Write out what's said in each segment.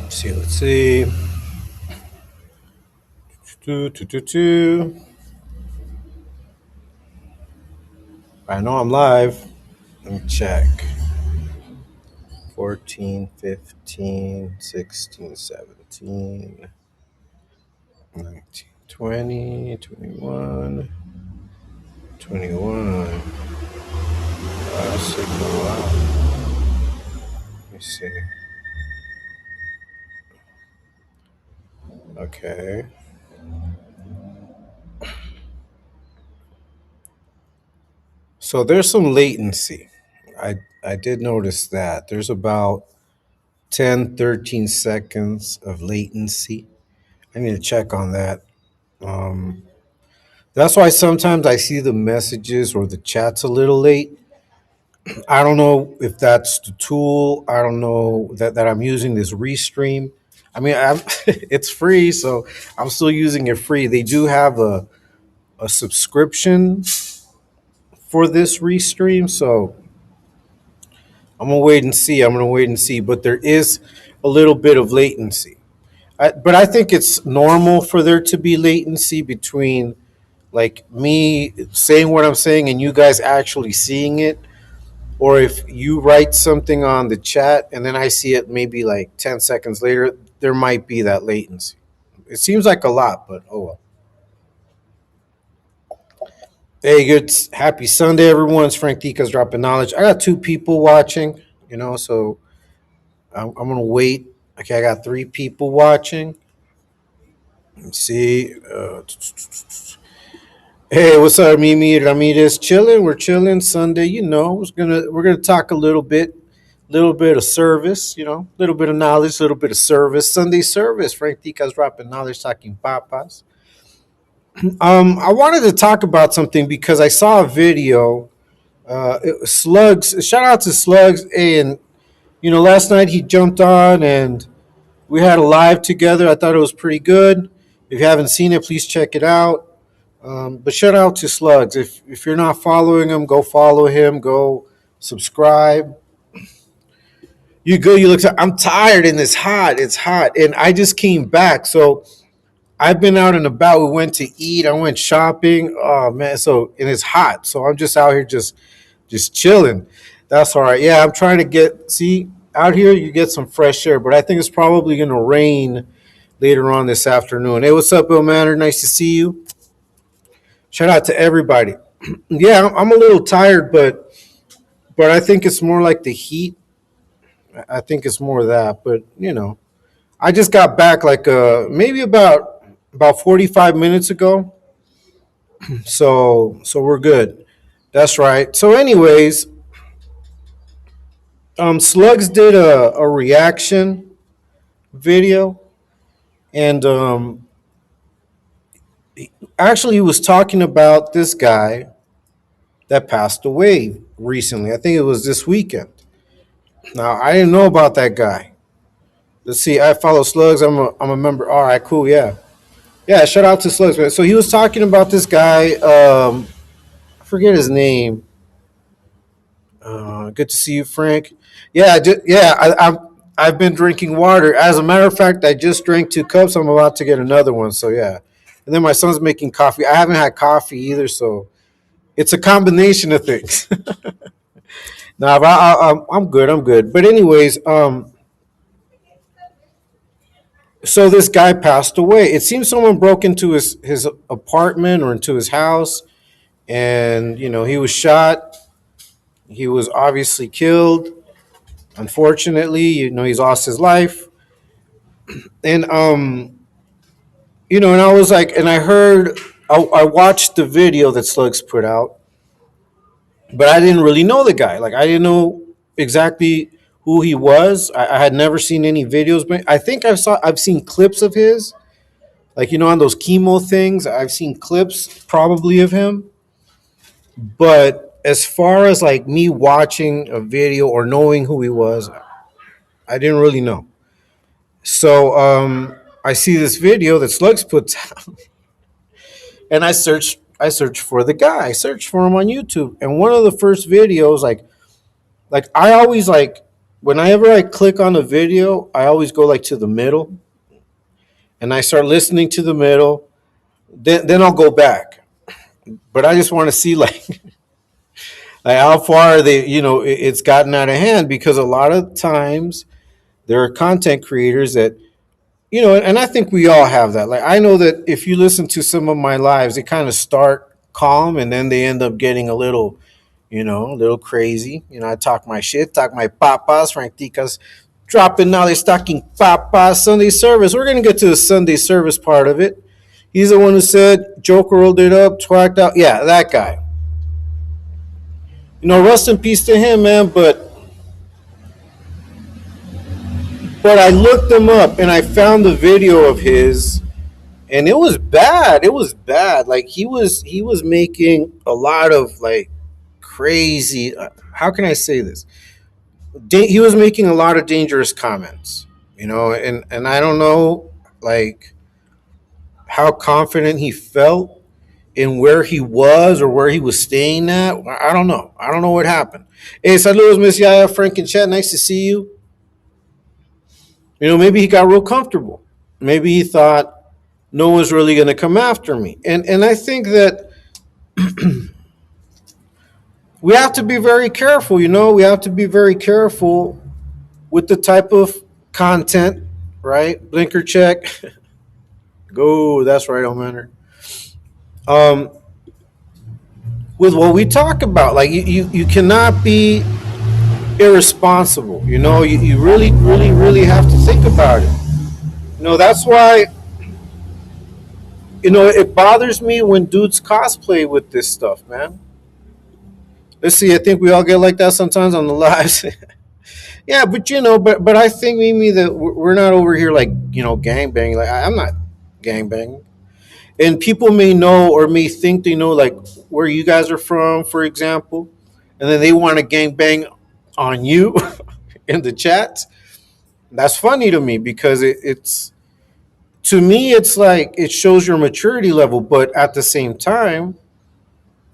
Let's see. I know I'm live. Let me check. 14, 15, 16, 17, 19, 20, 21, 21. Signal out. Let me see. Okay. So there's some latency. I did notice that. There's about 10, 13 seconds of latency. I need to check on that. Um, that's why sometimes I see the messages or the chats a little late. I don't know if that's the tool. I don't know that I'm using this Restream. I mean, it's free, so I'm still using it free. They do have a subscription for this Restream, so I'm gonna wait and see. I'm gonna wait and see, but there is a little bit of latency. But I think it's normal for there to be latency between like me saying what I'm saying and you guys actually seeing it, or if you write something on the chat and then I see it maybe like 10 seconds later, there might be that latency. It seems like a lot, but oh well. Hey, good happy Sunday, everyone. It's Frank Dika's dropping knowledge. I got two people watching, so I'm gonna wait. Okay, I got three people watching. Let's see. Hey, what's up, Mimi Ramirez? Chilling. We're chilling Sunday. We're gonna talk a little bit of service. A little bit of knowledge, a little bit of service. Sunday service. Frank Tica's dropping knowledge, talking papas. I wanted to talk about something because I saw a video. Slugs. Shout out to Slugs. And last night he jumped on and we had a live together. I thought it was pretty good. If you haven't seen it, please check it out. But shout out to Slugs. If you're not following him, go follow him. Go subscribe. You go. You look. I'm tired and it's hot. It's hot, and I just came back. So I've been out and about. We went to eat. I went shopping. Oh man. And it's hot. So I'm just out here just chilling. That's all right. Yeah, I'm trying to see out here. You get some fresh air, but I think it's probably gonna rain later on this afternoon. Hey, what's up, Bill Manor? Nice to see you. Shout out to everybody. Yeah, I'm a little tired, but I think it's more like the heat. I think it's more of that. But I just got back like maybe about 45 minutes ago. So we're good. That's right. So anyways, Slugs did a reaction video, and actually he was talking about this guy that passed away recently. I think it was this weekend. Now I didn't know about that guy. Let's see. I follow Slugs. I'm a member. All right, cool. Yeah, yeah. Shout out to Slugs, man. So he was talking about this guy. I forget his name. Good to see you, Frank. Yeah, I've been drinking water. As a matter of fact, I just drank 2 cups. I'm about to get another one. So yeah, and then my son's making coffee. I haven't had coffee either, so it's a combination of things. Nah, but I'm good. I'm good. But anyways, so this guy passed away. It seems someone broke into his apartment or into his house, and he was shot. He was obviously killed. Unfortunately, he's lost his life. And and I was like, and I heard, I watched the video that Slugs put out, but I didn't really know the guy. Like I didn't know exactly who he was. I had never seen any videos, but I think I've seen clips of his, like on those chemo things. I've seen clips probably of him, but as far as like me watching a video or knowing who he was, I didn't really know. So I see this video that Slugs puts out, and I searched for the guy. I searched for him on YouTube, and one of the first videos, like I always like whenever I click on a video, I always go like to the middle and I start listening to the middle. Then I'll go back. But I just want to see like how far they, it's gotten out of hand, because a lot of times there are content creators that, and I think we all have that. Like, I know that if you listen to some of my lives, they kind of start calm and then they end up getting a little crazy. I talk my shit, talk my papas, Franticas, dropping knowledge, talking papas, Sunday service. We're going to get to the Sunday service part of it. He's the one who said Joker rolled it up, twacked out. Yeah, that guy. Rest in peace to him, man. But I looked him up and I found the video of his, and it was bad. It was bad. Like, he was making a lot of like crazy. How can I say this? He was making a lot of dangerous comments. And I don't know, like, how confident he felt in where he was or where he was staying at. I don't know. I don't know what happened. Hey, saludos, Miss Yaya, Frank and Chat. Nice to see you. Maybe he got real comfortable. Maybe he thought no one's really going to come after me. And I think that we have to be very careful. We have to be very careful with the type of content, right? Blinker check. Go. That's right, Omander. Um, with what we talk about, like, you cannot be irresponsible. You really, really, really have to think about it. That's why, it bothers me when dudes cosplay with this stuff, man. Let's see. I think we all get like that sometimes on the lives. Yeah, but but I think, Mimi, that we're not over here like gang banging. Like, I'm not gang banging, and people may know or may think they know like where you guys are from, for example, and then they want to gang bang on you in the chat. That's funny to me because it's to me it's like it shows your maturity level, but at the same time,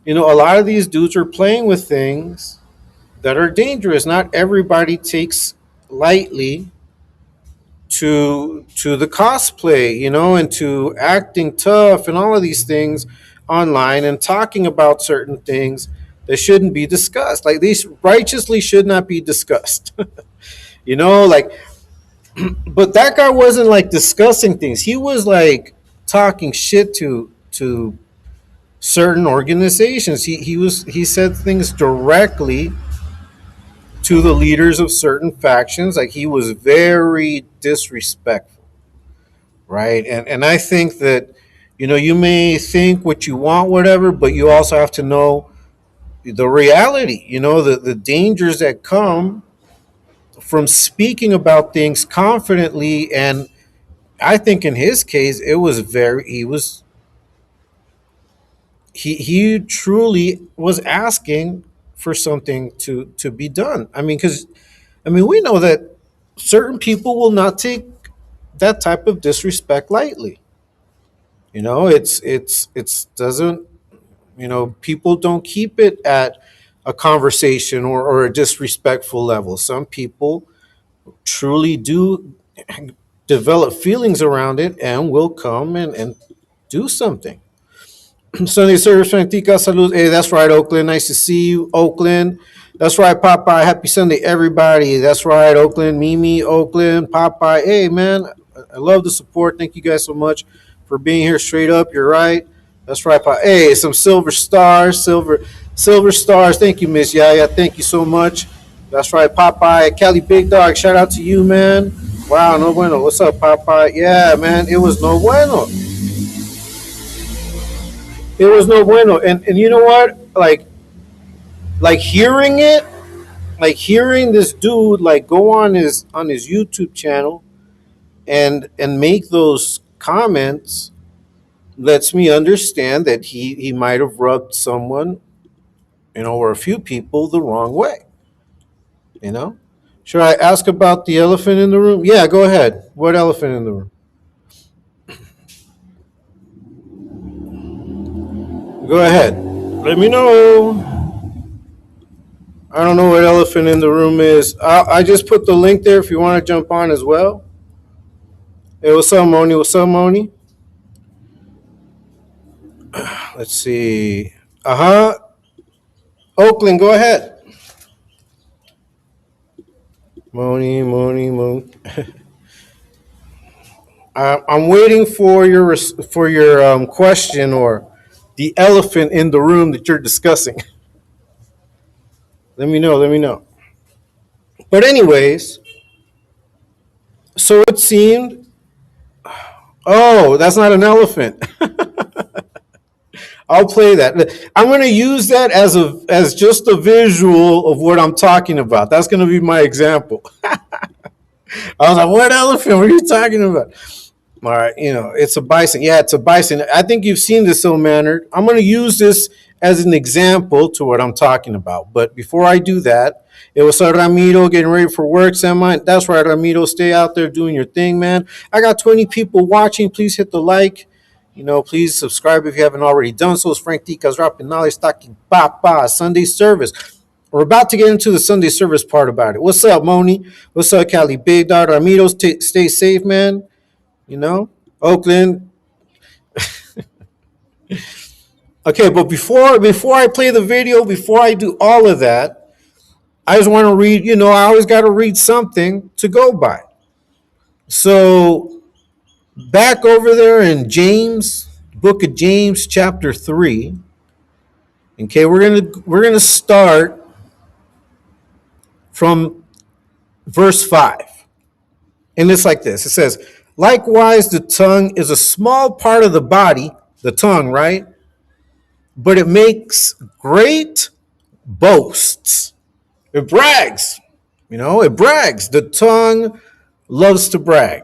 a lot of these dudes are playing with things that are dangerous. Not everybody takes lightly to the cosplay, and to acting tough and all of these things online and talking about certain things that shouldn't be discussed. Like, these righteously should not be discussed. Like, but that guy wasn't like discussing things. He was like talking shit to certain organizations. He said things directly to the leaders of certain factions. Like, he was very disrespectful, right? And I think that you may think what you want, whatever, but you also have to know the reality. The dangers that come from speaking about things confidently. And I think in his case, it was very he truly was asking for something to be done. I mean, because we know that certain people will not take that type of disrespect lightly. It's doesn't, people don't keep it at a conversation or a disrespectful level. Some people truly do develop feelings around it and will come and do something. Sunday service, Frantica, salud. Hey, that's right, Oakland. Nice to see you, Oakland. That's right, Popeye. Happy Sunday, everybody. That's right, Oakland. Mimi, Oakland, Popeye. Hey, man, I love the support. Thank you guys so much for being here. Straight up, you're right. That's right, Popeye. Hey, some silver stars. Thank you, Miss Yaya. Thank you so much. That's right, Popeye. Cali Big Dog. Shout out to you, man. Wow, no bueno. What's up, Popeye? Yeah, man, it was no bueno. It was no bueno. And you know what? Like hearing it, like hearing this dude like go on his YouTube channel and make those comments lets me understand that he might have rubbed someone, or a few people the wrong way. You know? Should I ask about the elephant in the room? Yeah, go ahead. What elephant in the room? Go ahead. Let me know. I don't know what elephant in the room is. I just put the link there if you want to jump on as well. Hey, what's up, Moni? What's up, Moni? Let's see. Oakland, go ahead. Moni. I'm waiting for your question or the elephant in the room that you're discussing. Let me know. But anyways, so it seemed. Oh, that's not an elephant. I'll play that. I'm going to use that as just a visual of what I'm talking about. That's going to be my example. I was like, "What elephant? What are you talking about?" All right, it's a bison. Yeah, it's a bison. I think you've seen this ill mannered. I'm going to use this as an example to what I'm talking about. But before I do that, it was Ramiro getting ready for work. Semi. That's right, Ramiro. Stay out there doing your thing, man. I got 20 people watching. Please hit the like. Please subscribe if you haven't already done so. It's Frank Ticas dropping knowledge, talking papa, Sunday service. We're about to get into the Sunday service part about it. What's up, Moni? What's up, Cali? Big Dot Ramiro, stay safe, man. Oakland. Okay, but before I play the video, before I do all of that, I just want to read, I always got to read something to go by. So back over there in James, book of James, chapter 3. Okay, we're gonna start from verse 5. And it's like this. It says, likewise, the tongue is a small part of the body, the tongue, right? But it makes great boasts. It brags. It brags. The tongue loves to brag.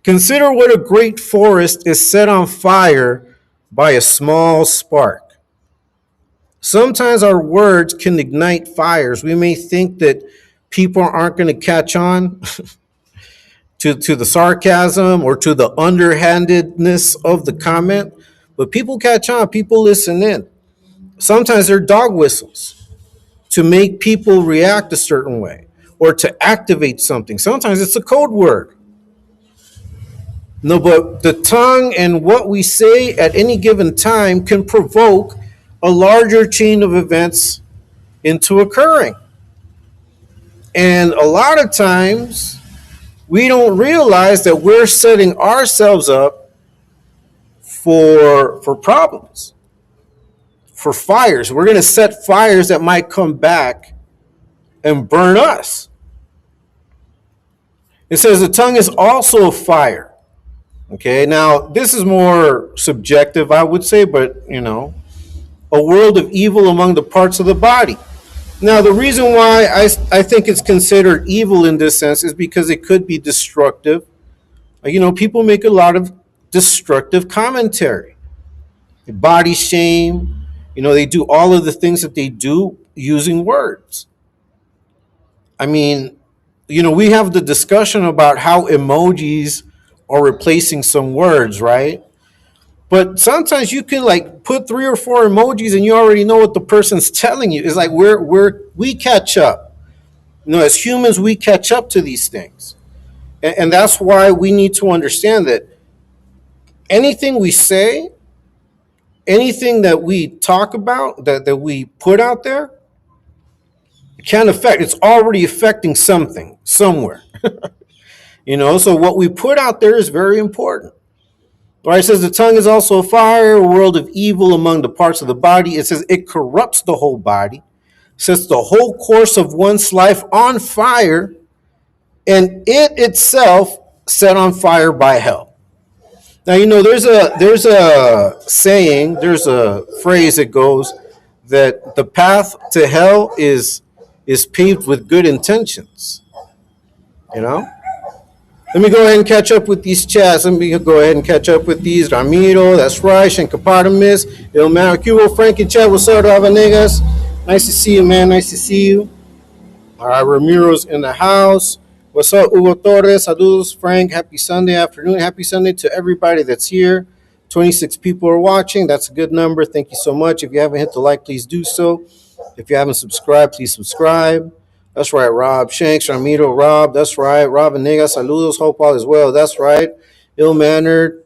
Consider what a great forest is set on fire by a small spark. Sometimes our words can ignite fires. We may think that people aren't going to catch on to the sarcasm or to the underhandedness of the comment, but people catch on. People listen in. Sometimes they're dog whistles to make people react a certain way or to activate something. Sometimes it's a code word. No, but the tongue and what we say at any given time can provoke a larger chain of events into occurring. And a lot of times we don't realize that we're setting ourselves up for problems, for fires. We're going to set fires that might come back and burn us. It says the tongue is also a fire. Okay, now this is more subjective, I would say, but a world of evil among the parts of the body. Now, the reason why I think it's considered evil in this sense is because it could be destructive. People make a lot of destructive commentary, body shame. They do all of the things that they do using words. I mean, we have the discussion about how emojis are replacing some words, right? But sometimes you can put 3 or 4 emojis and you already know what the person's telling you. It's like we catch up. As humans, we catch up to these things. And that's why we need to understand that anything we say, anything that we talk about, that we put out there, can affect. It's already affecting something somewhere. So what we put out there is very important. All right, it says the tongue is also a fire, a world of evil among the parts of the body. It says it corrupts the whole body, sets the whole course of one's life on fire, and it itself set on fire by hell. Now, there's a saying, there's a phrase that goes that the path to hell is paved with good intentions. Let me go ahead and catch up with these chats. Let me go ahead and catch up with these. Ramiro, that's right. Shankapotamus, Il Maricubo, Frank and chat. What's up, Niggas? Nice to see you, man. Nice to see you. All right, Ramiro's in the house. What's up, Hugo Torres? Saludos, Frank. Happy Sunday afternoon. Happy Sunday to everybody that's here. 26 people are watching. That's a good number. Thank you so much. If you haven't hit the like, please do so. If you haven't subscribed, please subscribe. That's right, Rob Shanks, Ramiro, Rob. That's right, Rob Nega, saludos. Hope all is well. That's right, ill mannered.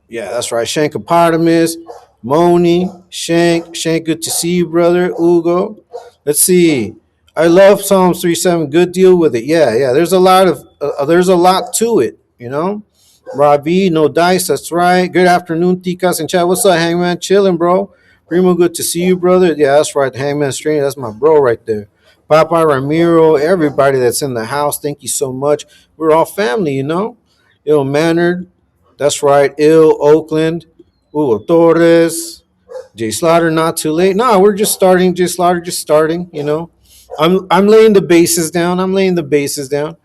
Yeah, that's right. Shankopotamus, Moni, Shank, good to see you, brother. Ugo. Let's see. I love Psalms 3:7. Good deal with it. Yeah. There's a lot to it, you know. Robbie, no dice. That's right. Good afternoon, Tikas and chat. What's up, Hangman? Chilling, bro. Primo, good to see you, brother. Yeah, that's right. Hangman Strain. That's my bro right there. Papa Ramiro, everybody that's in the house. Thank you so much. We're all family, you know. Ill mannered. That's right. Ill Oakland. Hugo Torres. Jay Slaughter, not too late. No, we're just starting. Jay Slaughter just starting, you know. I'm laying the bases down. I'm laying the bases down.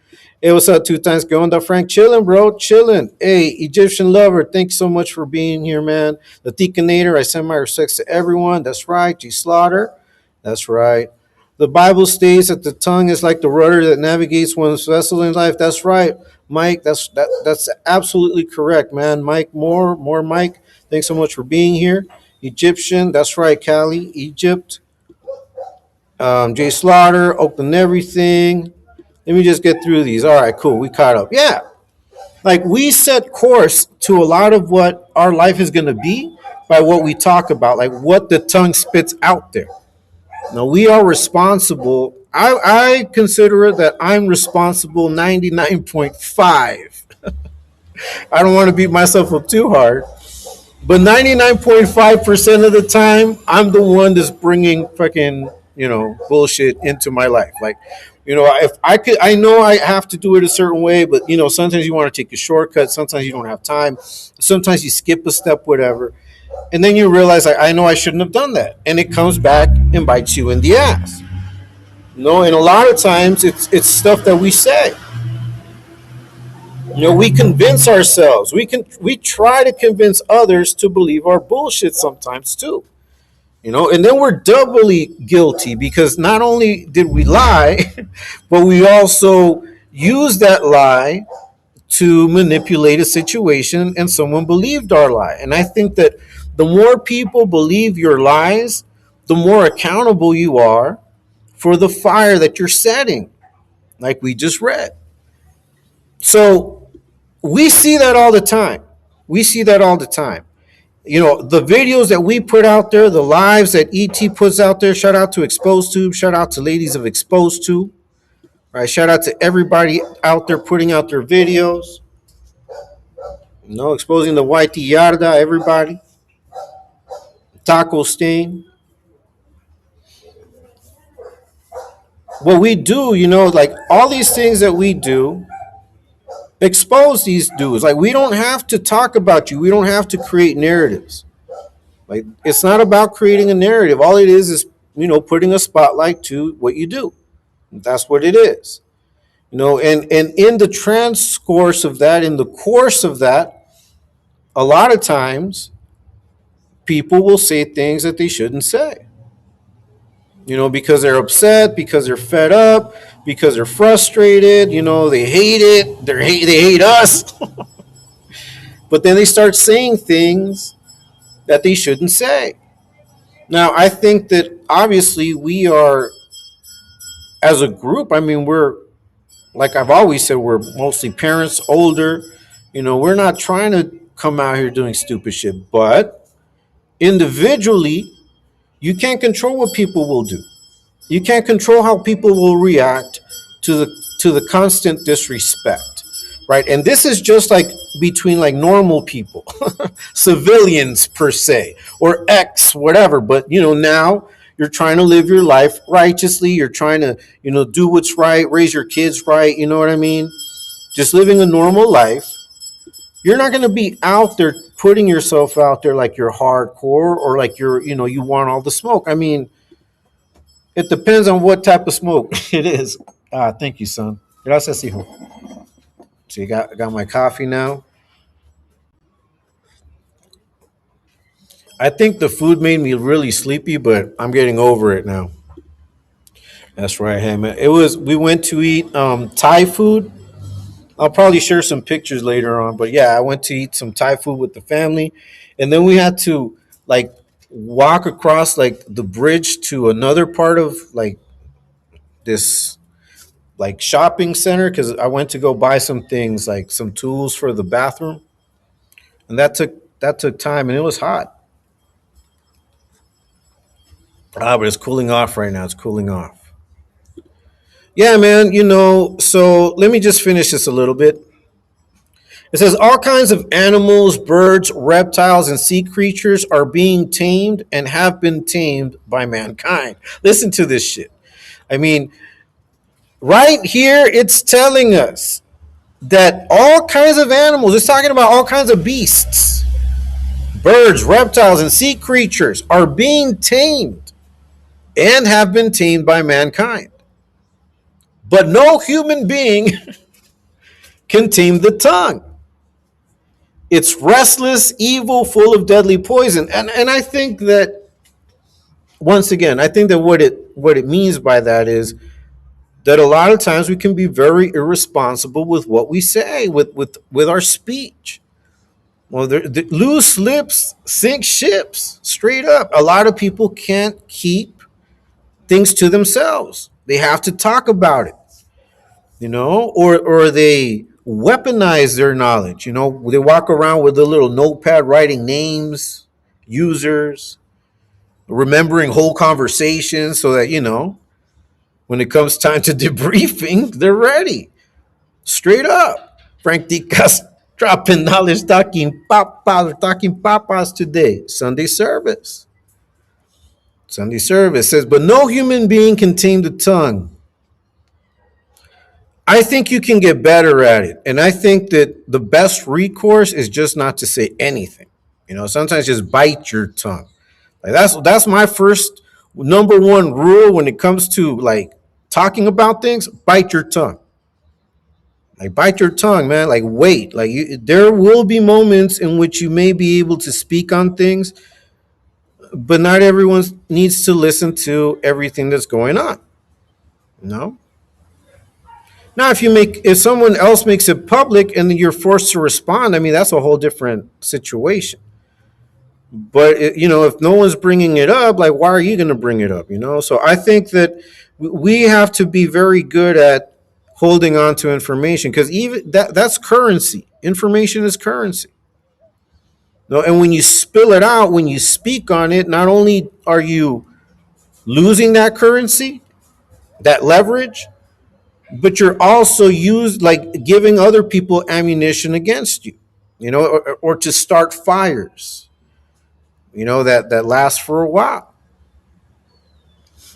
Hey, what's up? Two times going down, Frank. Chilling, bro. Chilling. Hey, Egyptian lover. Thanks so much for being here, man. The Deaconator. I send my respects to everyone. That's right. G Slaughter. That's right. The Bible states that the tongue is like the rudder that navigates one's vessel in life. That's right, Mike. That's absolutely correct, man. Mike more Mike. Thanks so much for being here. Egyptian. That's right, Cali, Egypt. Jay Slaughter, Oakland, everything. Let me just get through these. All right, cool. We caught up. Yeah. Like we set course to a lot of what our life is going to be by what we talk about, like what the tongue spits out there. Now we are responsible. I consider it that I'm responsible 99.5. I don't want to beat myself up too hard, but 99.5% of the time, I'm the one that's bringing fucking, bullshit into my life. Like, if I could, I know I have to do it a certain way, but, sometimes you want to take a shortcut. Sometimes you don't have time. Sometimes you skip a step, whatever. And then you realize, I know I shouldn't have done that. And it comes back and bites you in the ass. And a lot of times it's stuff that we say. We convince ourselves. We try to convince others to believe our bullshit sometimes too. And then we're doubly guilty because not only did we lie, but we also use that lie to manipulate a situation and someone believed our lie. And I think that the more people believe your lies, the more accountable you are for the fire that you're setting, like we just read. So we see that all the time. We see that all the time. The videos that we put out there, the lives that ET puts out there, shout out to Exposed Tube, shout out to ladies of Exposed Tube, right? Shout out to everybody out there putting out their videos, exposing the white yarda, everybody. Taco Stain. What we do, like all these things that we do, expose these dudes. Like we don't have to talk about you. We don't have to create narratives. Like it's not about creating a narrative. All it is, putting a spotlight to what you do. That's what it is. And in the transcourse of that, in the course of that, a lot of times people will say things that they shouldn't say. Because they're upset, because they're fed up, because they're frustrated, they hate it, they hate us. But then they start saying things that they shouldn't say. Now, I think that obviously we are, as a group, we're, like I've always said, we're mostly parents, older. We're not trying to come out here doing stupid shit, but individually, you can't control what people will do. You can't control how people will react to the constant disrespect, right? And this is just like between like normal people, civilians per se, or X, whatever. But now you're trying to live your life righteously. You're trying to do what's right, raise your kids right. You know what I mean? Just living a normal life. You're not going to be out there putting yourself out there like you're hardcore or like you're, you want all the smoke. It depends on what type of smoke it is. Thank you, son. Gracias, hijo. So I got my coffee now. I think the food made me really sleepy, but I'm getting over it now. That's right, hey man. We went to eat Thai food. I'll probably share some pictures later on, but yeah, I went to eat some Thai food with the family, and then we had to like walk across like the bridge to another part of like this like shopping center because I went to go buy some things like some tools for the bathroom, and that took time and it was hot. But it's cooling off right now. It's cooling off. Yeah, man. So let me just finish this a little bit. It says all kinds of animals, birds, reptiles, and sea creatures are being tamed and have been tamed by mankind. Listen to this shit. I mean, right here, it's telling us that all kinds of animals, it's talking about all kinds of beasts, birds, reptiles, and sea creatures are being tamed and have been tamed by mankind. But no human being can tame the tongue. It's restless, evil, full of deadly poison. And I think that once again, I think that what it means by that is that a lot of times we can be very irresponsible with what we say, with our speech. Well, loose lips sink ships, straight up. A lot of people can't keep things to themselves. They have to talk about it, or they weaponize their knowledge. They walk around with a little notepad writing names, users, remembering whole conversations so that, when it comes time to debriefing, they're ready. Straight up. Frank Dicas dropping knowledge, talking papas today. Sunday service. Sunday service says, but no human being can tame the tongue. I think you can get better at it. And I think that the best recourse is just not to say anything. Sometimes just bite your tongue. Like that's my first number one rule when it comes to like talking about things. Bite your tongue. Like bite your tongue, man. Like wait. Like there will be moments in which you may be able to speak on things, but not everyone needs to listen to everything that's going on. No. Now, if someone else makes it public and then you're forced to respond, I mean that's a whole different situation. But if no one's bringing it up, like why are you going to bring it up? So I think that we have to be very good at holding on to information because even that's currency. Information is currency. No, and when you spill it out, when you speak on it, not only are you losing that currency, that leverage, but you're also giving other people ammunition against you, or to start fires, that lasts for a while.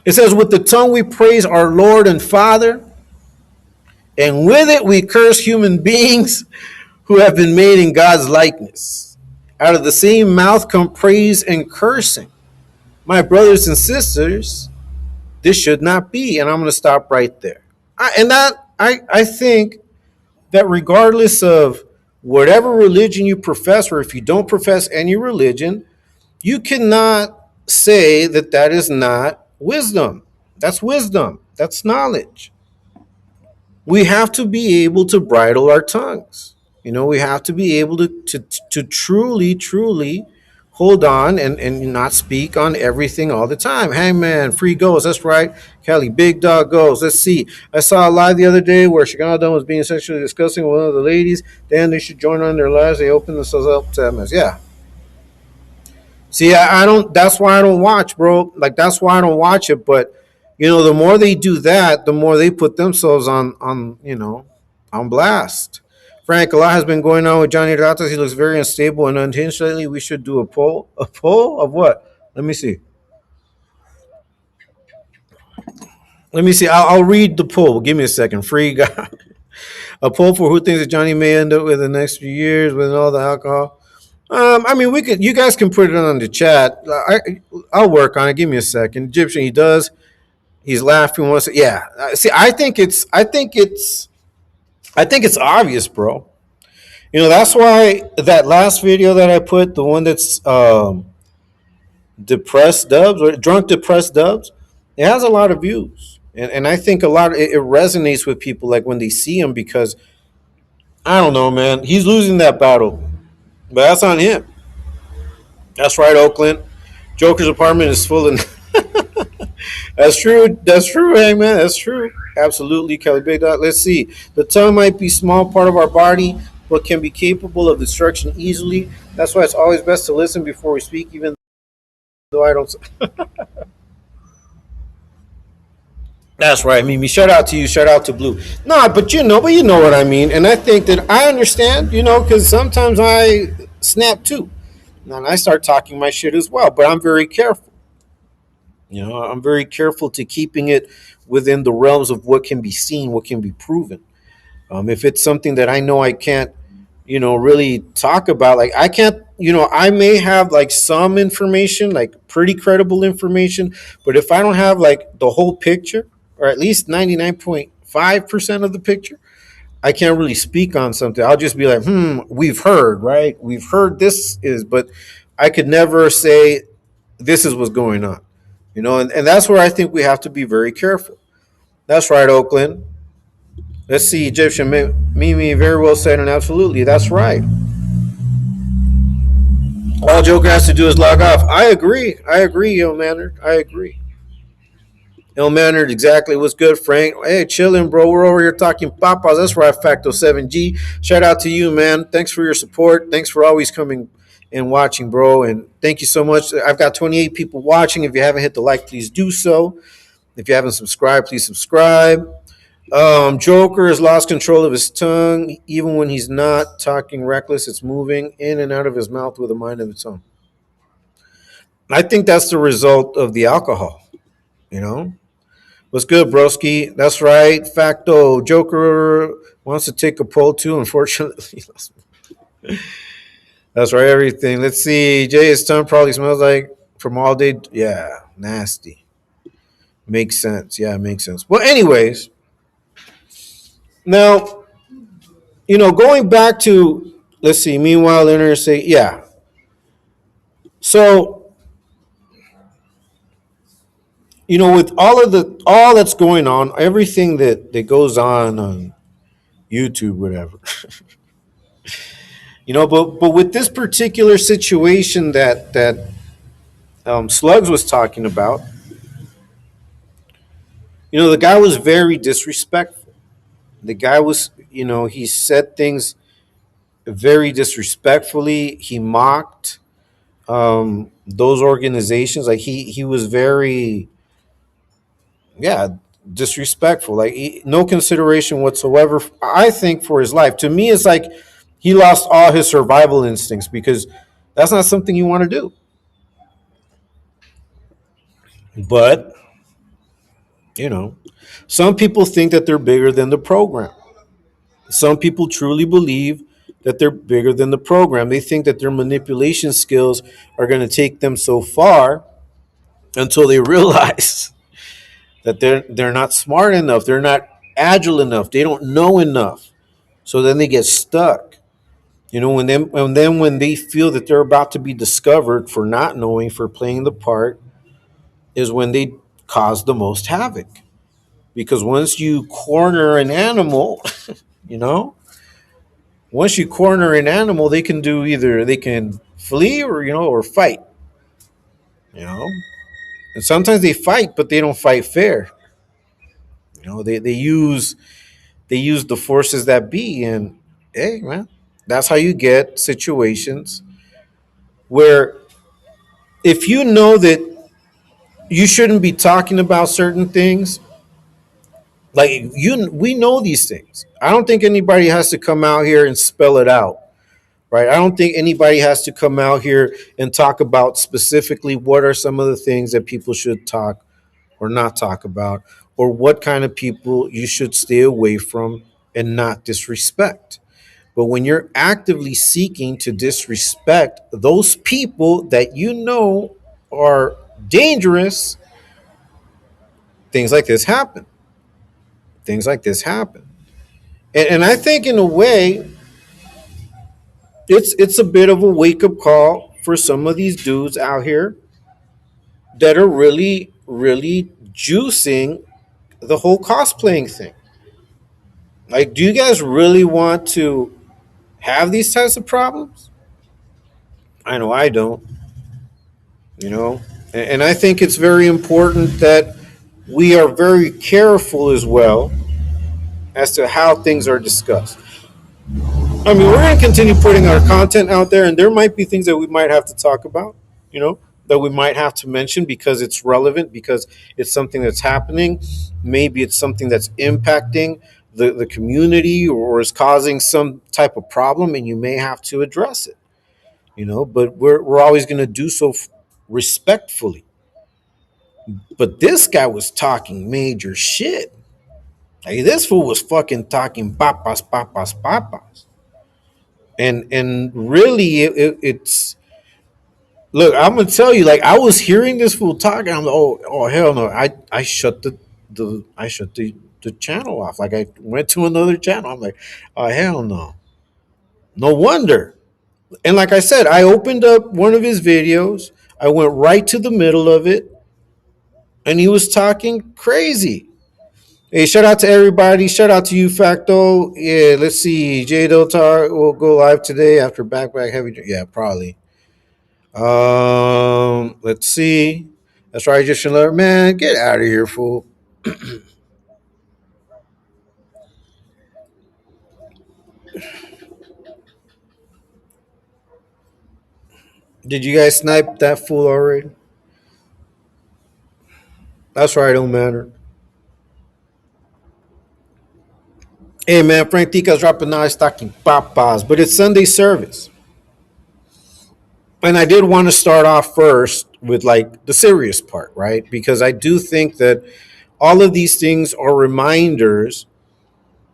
It says, with the tongue we praise our Lord and Father, and with it we curse human beings who have been made in God's likeness. Out of the same mouth come praise and cursing. My brothers and sisters, this should not be. And I'm going to stop right there. I think that regardless of whatever religion you profess, or if you don't profess any religion, you cannot say that that is not wisdom. That's wisdom. That's knowledge. We have to be able to bridle our tongues. We have to be able to truly, truly hold on and not speak on everything all the time. Hangman, free goes. That's right. Kelly, big dog goes. Let's see. I saw a live the other day where Shiganadon was being sexually discussing with one of the ladies. Then they should join on their lives. They open themselves up to MS. Yeah. See, I don't. That's why I don't watch, bro. Like that's why I don't watch it. But the more they do that, the more they put themselves on blast. Frank, a lot has been going on with Johnny Ratas. He looks very unstable and unhinged lately. We should do a poll. A poll of what? Let me see. Let me see. I'll read the poll. Give me a second. Free guy. A poll for who thinks that Johnny may end up with the next few years with all the alcohol. I mean, we could. You guys can put it on the chat. I'll work on it. Give me a second. Egyptian, he does. He's laughing once. Yeah. See, I think it's obvious, bro. That's why that last video that I put, the one that's depressed dubs or drunk depressed dubs, it has a lot of views, and I think it resonates with people like when they see him because I don't know, man, he's losing that battle, but that's on him. That's right, Oakland. Joker's apartment is full of. That's true. That's true, hey man. That's true. Absolutely, Kelly Big Dot. Let's see. The tongue might be a small part of our body, but can be capable of destruction easily. That's why it's always best to listen before we speak, even though I don't. That's right, Mimi. Shout out to you. Shout out to Blue. No, but you know what I mean. And I think that I understand, because sometimes I snap too, and I start talking my shit as well. But I'm very careful. I'm very careful to keeping it within the realms of what can be seen, what can be proven. If it's something that I know I can't, really talk about, like I can't, I may have like some information, like pretty credible information, but if I don't have like the whole picture, or at least 99.5% of the picture, I can't really speak on something. I'll just be like, we've heard, right? We've heard this is, but I could never say this is what's going on, and that's where I think we have to be very careful. That's right, Oakland. Let's see, Egyptian Mimi, very well said, and absolutely, that's right. All Joker has to do is log off. I agree. I agree, ill mannered. I agree. Ill mannered, exactly. What's good, Frank? Hey, chilling, bro. We're over here talking papas. That's right, Facto 7G. Shout out to you, man. Thanks for your support. Thanks for always coming and watching, bro. And thank you so much. I've got 28 people watching. If you haven't hit the like, please do so. If you haven't subscribed, please subscribe. Joker has lost control of his tongue. Even when he's not talking reckless, it's moving in and out of his mouth with a mind of its own. I think that's the result of the alcohol, you know? What's good, broski? That's right. Facto. Joker wants to take a poll too. Unfortunately, that's right. Everything. Let's see. Jay's tongue probably smells like from all day. Yeah, nasty. Makes sense. Yeah, makes sense. Well, anyways, now going back to, let's see. Meanwhile, Leonard say, yeah. So with all that's going on, everything that goes on YouTube, whatever. But with this particular situation that Slugs was talking about, the guy was very disrespectful. The guy was, he said things very disrespectfully. He mocked those organizations. Like he was very, yeah, disrespectful. Like no consideration whatsoever. I think for his life. To me, it's like he lost all his survival instincts because that's not something you want to do. But you know, some people think that they're bigger than the program. Some people truly believe that they're bigger than the program. They think that their manipulation skills are going to take them so far until they realize that they're not smart enough, they're not agile enough, they don't know enough. So then they get stuck. When they feel that they're about to be discovered for not knowing, for playing the part, is when they cause the most havoc. Because once you corner an animal, you know, once you corner an animal, they can do either they can flee or fight. You know, and sometimes they fight, but they don't fight fair. They use the forces that be, and hey, man, that's how you get situations where if you know that you shouldn't be talking about certain things, like we know these things. I don't think anybody has to come out here and spell it out. Right? I don't think anybody has to come out here and talk about specifically what are some of the things that people should talk or not talk about, or what kind of people you should stay away from and not disrespect. But when you're actively seeking to disrespect those people that you know are dangerous, things like this happen. Things like this happen. And I think in a way, it's a bit of a wake up call for some of these dudes out here that are really, really juicing the whole cosplaying thing. Like, do you guys really want to have these types of problems? I know I don't. you know. And I think it's very important that we are very careful as well as to how things are discussed. I mean, we're going to continue putting our content out there, and there might be things that we might have to talk about, you know, that we might have to mention because it's relevant, because it's something that's happening. Maybe it's something that's impacting the community or is causing some type of problem, and you may have to address it, you know, but we're always going to do so respectfully. But this guy was talking major shit. Like, this fool was fucking talking papas, papas, papas. And really, it's look. I'm gonna tell you, like, I was hearing this fool talking. I'm like, oh hell no! I shut the channel off. Like, I went to another channel. I'm like, oh hell no! No wonder. And like I said, I opened up one of his videos. I went right to the middle of it, and he was talking crazy. Hey, shout out to everybody. Shout out to you, Facto. Yeah, let's see. Jay Dotar will go live today after back heavy. Yeah, probably. Let's see. That's right, just man. Get out of here, fool. Did you guys snipe that fool already? That's right, don't matter. Hey man, Frank Tica's dropping nice stocking papas, but it's Sunday service. And I did want to start off first with like the serious part, right? Because I do think that all of these things are reminders,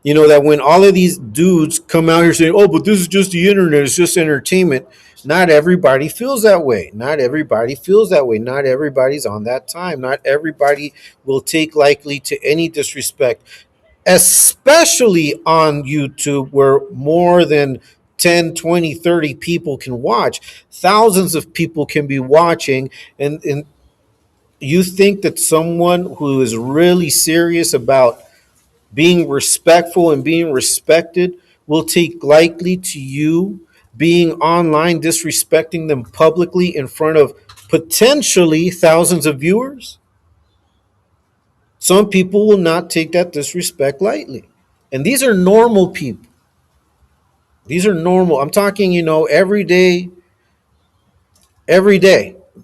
you know, that when all of these dudes come out here saying, oh, but this is just the internet, it's just entertainment, not everybody feels that way. Not everybody feels that way. Not everybody's on that time. Not everybody will take likely to any disrespect, especially on YouTube where more than 10, 20, 30 people can watch. Thousands of people can be watching. And you think that someone who is really serious about being respectful and being respected will take likely to you being online disrespecting them publicly in front of potentially thousands of viewers? Some people will not take that disrespect lightly. And these are normal people. These are normal. I'm talking, you know, everyday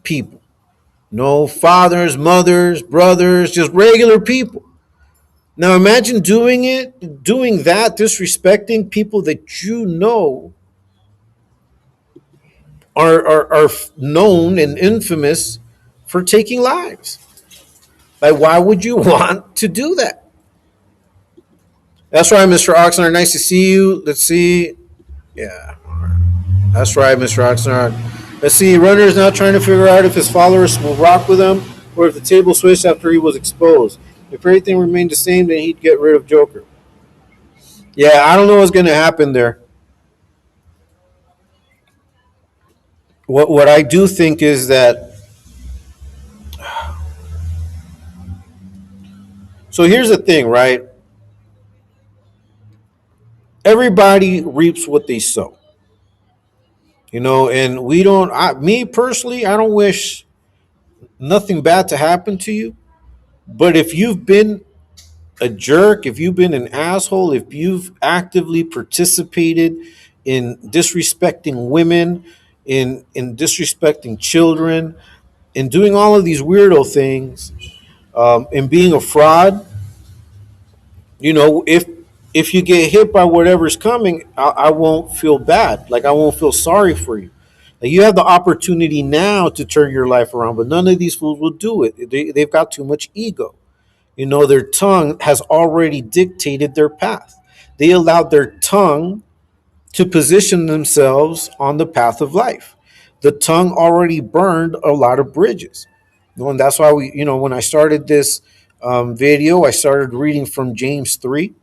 people. No fathers, mothers, brothers, just regular people. Now imagine doing that, disrespecting people that you know are known and infamous for taking lives. Like, why would you want to do that? That's right, Mr. Oxnard. Nice to see you. Let's see. Yeah, that's right, Mr. Oxnard. Let's see. Runner is now trying to figure out if his followers will rock with him or if the table switched after he was exposed. If everything remained the same, then he'd get rid of Joker. Yeah, I don't know what's going to happen there. What I do think is that, so here's the thing, right? Everybody reaps what they sow, you know, and we don't. Me personally, I don't wish nothing bad to happen to you. But if you've been a jerk, if you've been an asshole, if you've actively participated in disrespecting women, in disrespecting children, in doing all of these weirdo things, and being a fraud, you know, if you get hit by whatever's coming, I won't feel bad. Like, I won't feel sorry for you. Like, you have the opportunity now to turn your life around, but none of these fools will do it. They've got too much ego. You know, their tongue has already dictated their path. They allowed their tongue to position themselves on the path of life. The tongue already burned a lot of bridges. And that's why when I started this video, I started reading from James 3,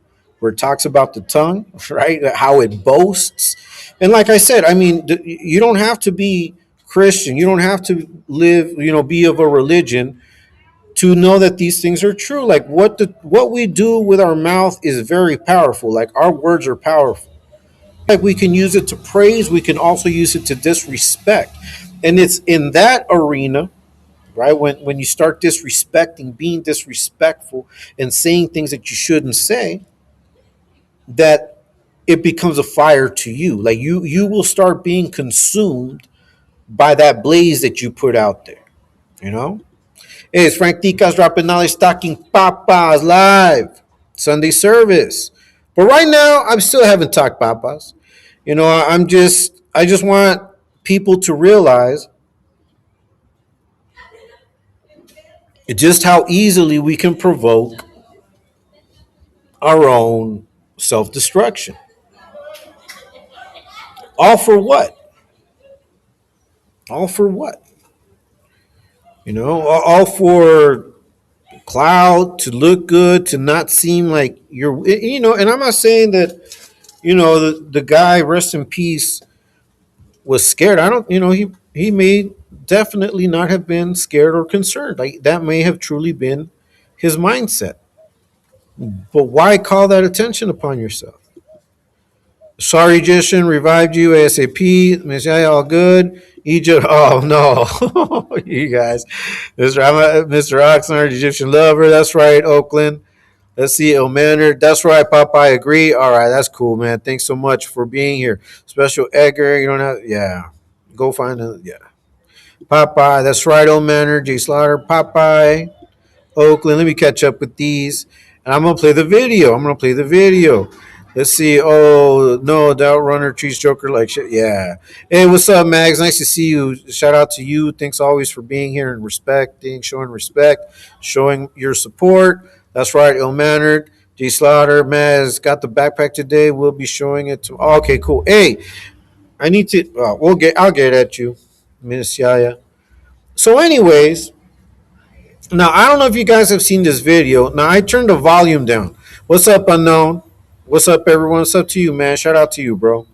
where it talks about the tongue, right? How it boasts. And like I said, I mean, you don't have to be Christian. You don't have to live, be of a religion to know that these things are true. Like, what we do with our mouth is very powerful. Like, our words are powerful. Like, we can use it to praise, we can also use it to disrespect. And it's in that arena, right? When you start disrespecting, being disrespectful, and saying things that you shouldn't say, that it becomes a fire to you. Like you will start being consumed by that blaze that you put out there. You know? Hey, it's Frank Ticas dropping knowledge, stocking papas live. Sunday service. But right now, I'm still having talk papas. I just want people to realize just how easily we can provoke our own self destruction. All for what? All for what? All for cloud, to look good, to not seem like and I'm not saying that, the guy, rest in peace, was scared. I don't, he may definitely not have been scared or concerned. Like that may have truly been his mindset. But why call that attention upon yourself? Sorry, Egyptian revived you ASAP. Messiah, all good. Egypt, oh no, you guys, Mr. Oxnard, Egyptian lover. That's right, Oakland. Let's see, El Manor. That's right, Papa. I agree. All right, that's cool, man. Thanks so much for being here. Special Edgar, you don't have, yeah. Go find it, yeah. Popeye, that's right, old Manor. J Slaughter, Popeye, Oakland. Let me catch up with these. And I'm going to play the video. Let's see. Oh, no, Doubt Runner, Trees Joker, like shit. Yeah. Hey, what's up, Mags? Nice to see you. Shout out to you. Thanks always for being here and showing respect, showing your support. That's right, ill mannered. J Slaughter, Maz, got the backpack today. We'll be showing it to. Oh, okay, cool. Hey, I need to. I'll get at you, Miss Yaya. So, anyways, now I don't know if you guys have seen this video. Now I turned the volume down. What's up, unknown? What's up, everyone? What's up to you, man? Shout out to you, bro.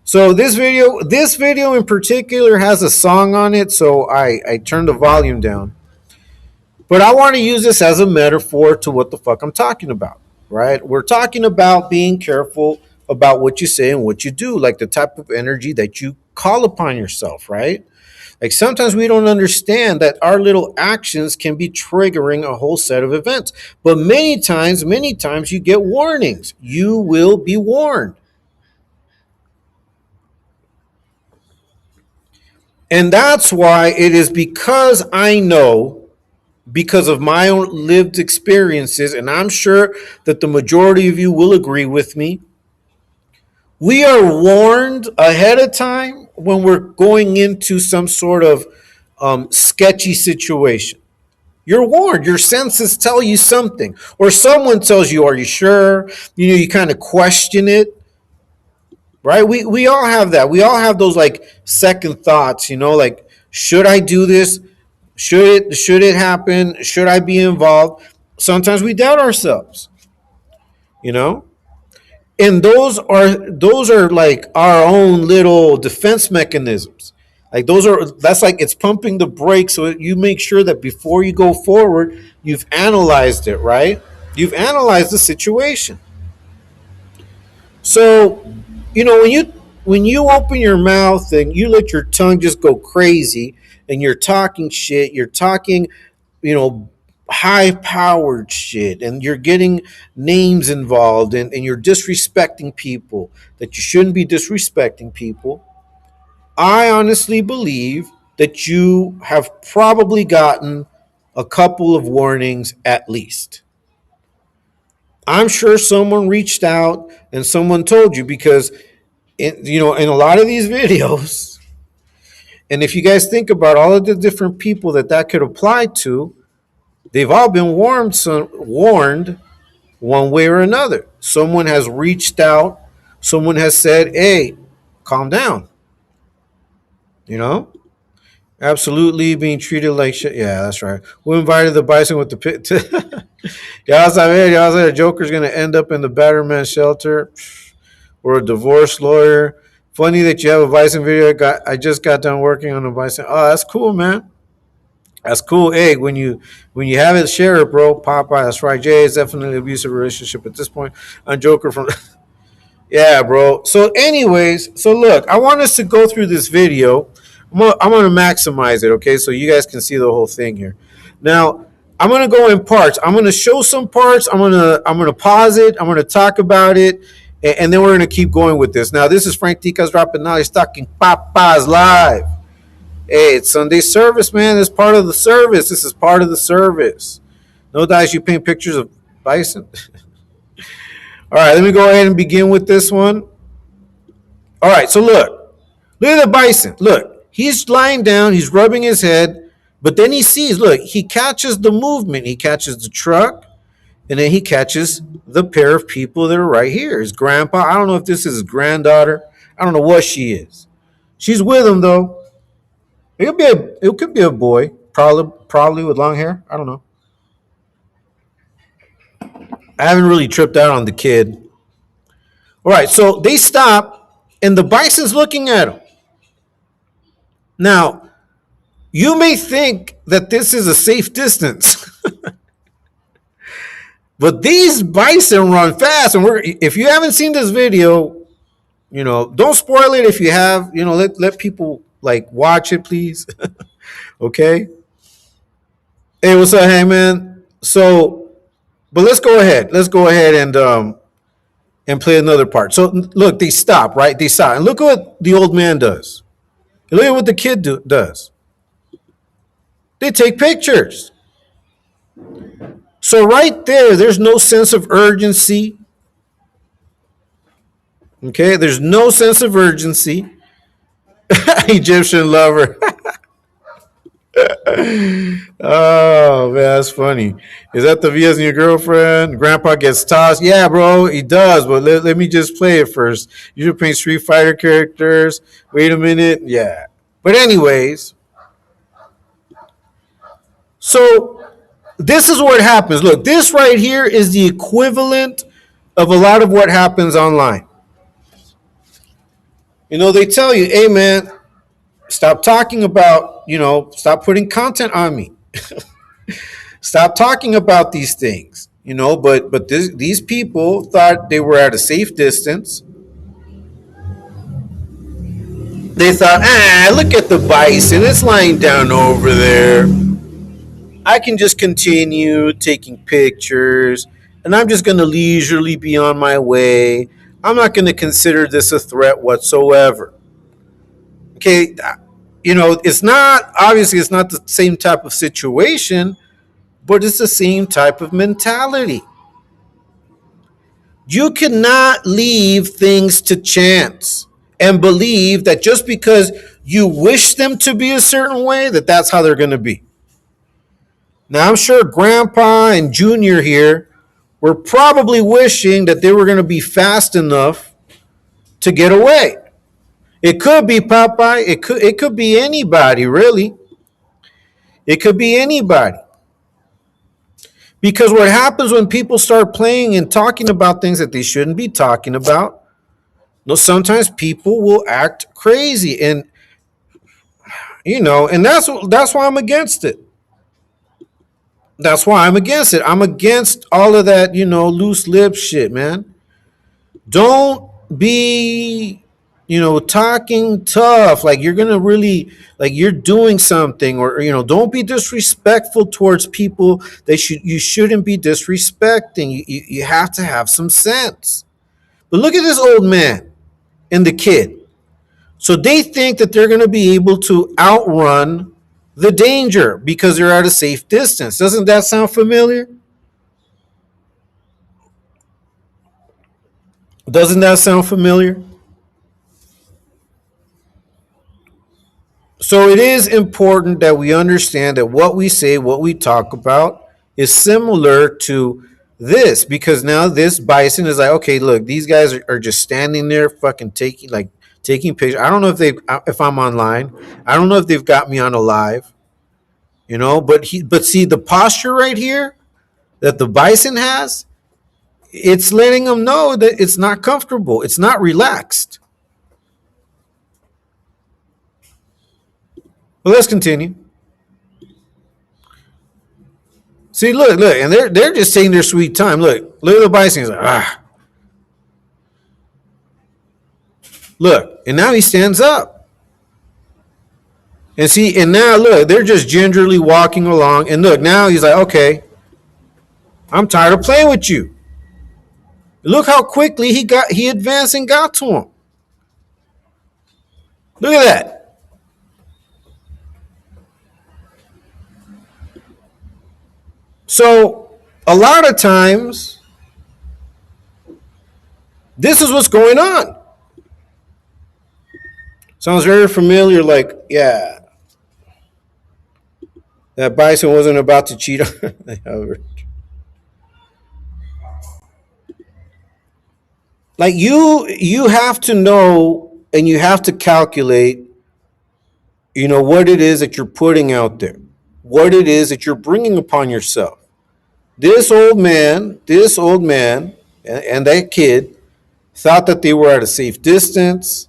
So this video in particular has a song on it, so I turned the volume down. But I want to use this as a metaphor to what the fuck I'm talking about, right? We're talking about being careful about what you say and what you do, like the type of energy that you call upon yourself, right? Like sometimes we don't understand that our little actions can be triggering a whole set of events. But many times you get warnings. You will be warned. And that's why it is because I know, because of my own lived experiences, and I'm sure that the majority of you will agree with me. We are warned ahead of time when we're going into some sort of sketchy situation. You're warned. Your senses tell you something, or someone tells you, "Are you sure?" You kind of question it, right? We all have that. We all have those like second thoughts. Like, should I do this? Should it happen? Should I be involved? Sometimes we doubt ourselves. You know, and those are like our own little defense mechanisms. Like that's like it's pumping the brakes so that you make sure that before you go forward, you've analyzed it, right? You've analyzed the situation. So, when you open your mouth and you let your tongue just go crazy and you're talking shit, you're talking, you know, high powered shit, and you're getting names involved, and you're disrespecting people that you shouldn't be disrespecting people. I honestly believe that you have probably gotten a couple of warnings at least. I'm sure someone reached out and someone told you, because in a lot of these videos, and if you guys think about all of the different people that could apply to, they've all been warned one way or another. Someone has reached out, someone has said, "Hey, calm down." You know, absolutely being treated like shit. Yeah, that's right. Who invited the bison with the pit? Y'all said a Joker's gonna end up in the Batterman shelter or a divorce lawyer. Funny that you have a bison video. I just got done working on a bison. Oh, that's cool, man. That's cool. Hey, when you have it, share it, bro. Popeye, that's right. Jay is definitely an abusive relationship at this point. I'm Joker from yeah, bro. So, anyways, look, I want us to go through this video, I'm gonna maximize it, okay, so you guys can see the whole thing here. Now, I'm gonna go in parts. I'm gonna show some parts. I'm gonna pause it. I'm gonna talk about it, and then we're gonna keep going with this. Now, this is Frank Ticas dropping knowledge, talking papas live. Hey, it's Sunday service, man. It's part of the service. This is part of the service. No dice, you paint pictures of bison. All right, let me go ahead and begin with this one. All right, so look at the bison. Look, he's lying down, he's rubbing his head, but then he sees, look, he catches the movement. He catches the truck, and then he catches the pair of people that are right here. His grandpa. I don't know if this is his granddaughter. I don't know what she is. She's with him though. It could be a boy, probably with long hair. I don't know. I haven't really tripped out on the kid. All right, so they stop, and the bison's looking at him. Now, you may think that this is a safe distance, but these bison run fast. And if you haven't seen this video, don't spoil it. If you have, let people like watch it, please. Okay. Hey, what's up, hey man? So, but let's go ahead. Let's go ahead and play another part. So look, they stop, right? They stop, and look at what the old man does. Look at what the kid does. They take pictures. So right there's no sense of urgency. Okay, there's no sense of urgency. Egyptian lover. Oh man, that's funny. Is that the Vias and your girlfriend? Grandpa gets tossed. Yeah, bro, he does. But let me just play it first. You should paint Street Fighter characters. Wait a minute. Yeah. But anyways, so this is what happens. Look, this right here is the equivalent of a lot of what happens online. They tell you, hey man, stop talking about, stop putting content on me. Stop talking about these things, but these people thought they were at a safe distance. They thought, look at the bison. It's lying down over there. I can just continue taking pictures, and I'm just going to leisurely be on my way. I'm not going to consider this a threat whatsoever. Okay, it's not, obviously, it's not the same type of situation, but it's the same type of mentality. You cannot leave things to chance and believe that just because you wish them to be a certain way, that that's how they're going to be. Now, I'm sure Grandpa and Junior here were probably wishing that they were going to be fast enough to get away. It could be Popeye. It could be anybody, really. It could be anybody. Because what happens when people start playing and talking about things that they shouldn't be talking about, sometimes people will act crazy, and and that's why I'm against it. That's why I'm against it. I'm against all of that, loose lip shit, man. Don't be, talking tough like you're gonna really, like you're doing something, or don't be disrespectful towards people that you shouldn't be disrespecting. You have to have some sense. But look at this old man and the kid. So they think that they're gonna be able to outrun the danger because they're at a safe distance. Doesn't that sound familiar? Doesn't that sound familiar? So it is important that we understand that what we say, what we talk about is similar to this, because now this bison is like, okay, look, these guys are just standing there fucking taking pictures. I don't know if I'm online. I don't know if they've got me on a live, but see the posture right here that the bison has, it's letting them know that it's not comfortable. It's not relaxed. But let's continue. See, look, and they're just taking their sweet time. Look at the bison. He's like, Look, and now he stands up. And see, and now look, they're just gingerly walking along. And look, now he's like, okay, I'm tired of playing with you. Look how quickly he advanced and got to him. Look at that. So a lot of times, this is what's going on. Sounds very familiar, like, yeah, that bison wasn't about to cheat on. Like you have to know and you have to calculate, what it is that you're putting out there, what it is that you're bringing upon yourself. This old man and that kid thought that they were at a safe distance.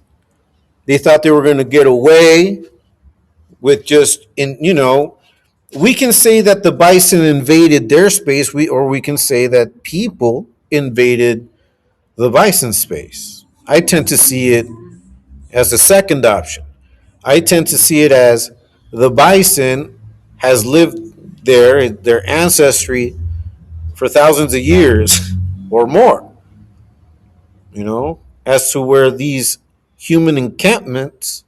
They thought they were going to get away with just we can say that the bison invaded their space, or we can say that people invaded the bison space. I tend to see it as the second option. I tend to see it as the bison has lived there, their ancestry, for thousands of years or more, as to where these human encampments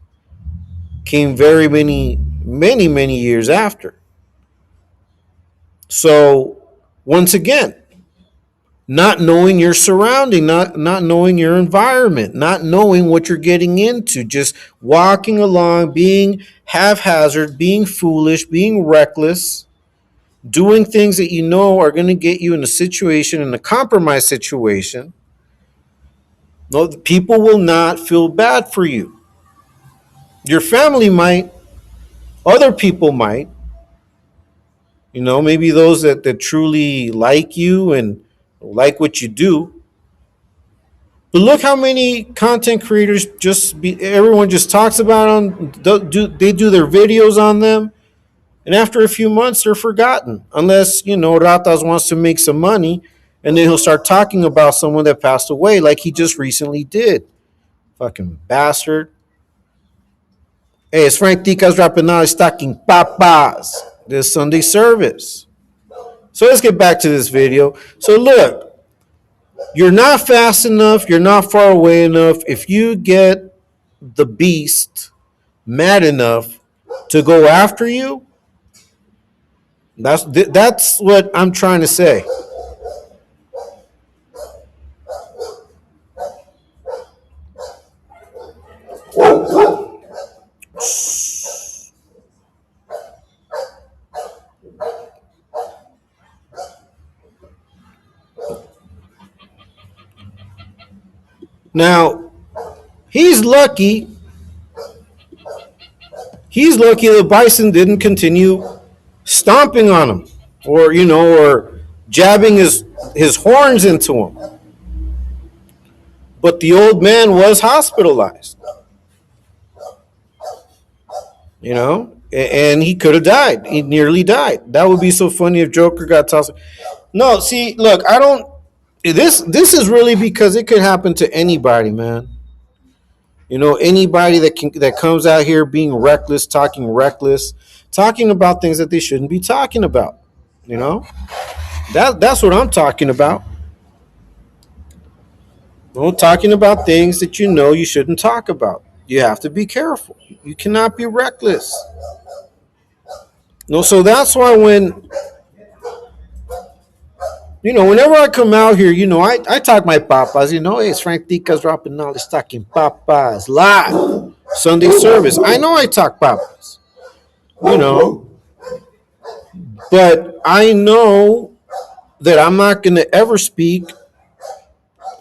came very many years after. So, once again, not knowing your surrounding, not knowing your environment, not knowing what you're getting into, just walking along, being haphazard, being foolish, being reckless, doing things that you know are going to get you in a situation, in a compromised situation. No, people will not feel bad for you. Your family might, other people might, maybe those that truly like you and like what you do. But look how many content creators everyone just talks about them. They do their videos on them, and after a few months, they're forgotten. Unless Ratas wants to make some money, and then he'll start talking about someone that passed away, like he just recently did. Fucking bastard. Hey, it's Frank Ticas dropping out. He's talking papas. This Sunday service. So let's get back to this video. So look. You're not fast enough. You're not far away enough. If you get the beast mad enough to go after you, that's what I'm trying to say. Now, he's lucky. He's lucky the bison didn't continue stomping on him, or jabbing his horns into him. But the old man was hospitalized, and he could have died. He nearly died. That would be so funny if Joker got tossed. No, see, look, I don't. This is really because it could happen to anybody, man. Anybody that comes out here being reckless, talking about things that they shouldn't be talking about. That's what I'm talking about. Talking about things that you shouldn't talk about. You have to be careful. You cannot be reckless. No, so that's why whenever I come out here, I talk my papas, hey, it's Frank Ticas dropping knowledge, talking papas, live, Sunday service. I know I talk papas, but I know that I'm not going to ever speak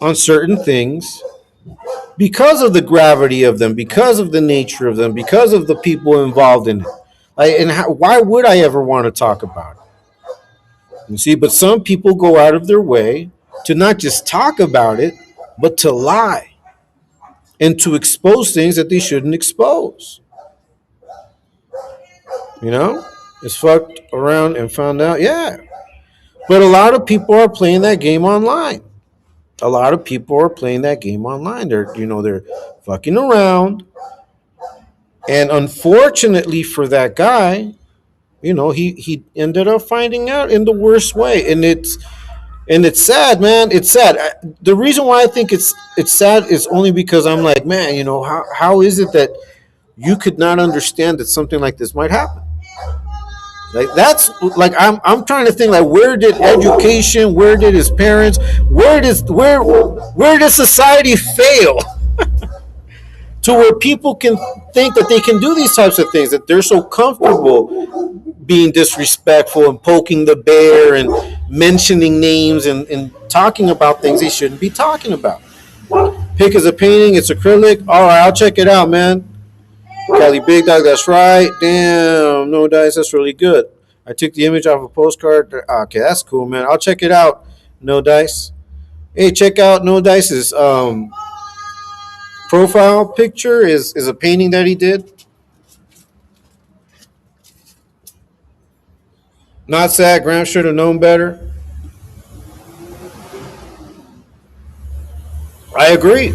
on certain things because of the gravity of them, because of the nature of them, because of the people involved in it. Why would I ever want to talk about it? You see, but some people go out of their way to not just talk about it, but to lie and to expose things that they shouldn't expose. It's fucked around and found out. Yeah. But a lot of people are playing that game online. They're fucking around And unfortunately for that guy, he ended up finding out in the worst way, and it's sad, man. It's sad. The reason why I think it's sad is only because I'm like, man, how is it that you could not understand that something like this might happen? Like that's like I'm trying to think, like, where did education, where did his parents, where does society fail to where people can think that they can do these types of things, that they're so comfortable being disrespectful and poking the bear and mentioning names and talking about things they shouldn't be talking about. Pick is a painting, it's acrylic. All right, I'll check it out, man. Cali Big Dog, that's right. Damn, no dice, that's really good. I took the image off a postcard. Okay, that's cool, man. I'll check it out. No dice. Hey, check out No Dice's profile picture is a painting that he did. Not sad. Graham should have known better. I agree.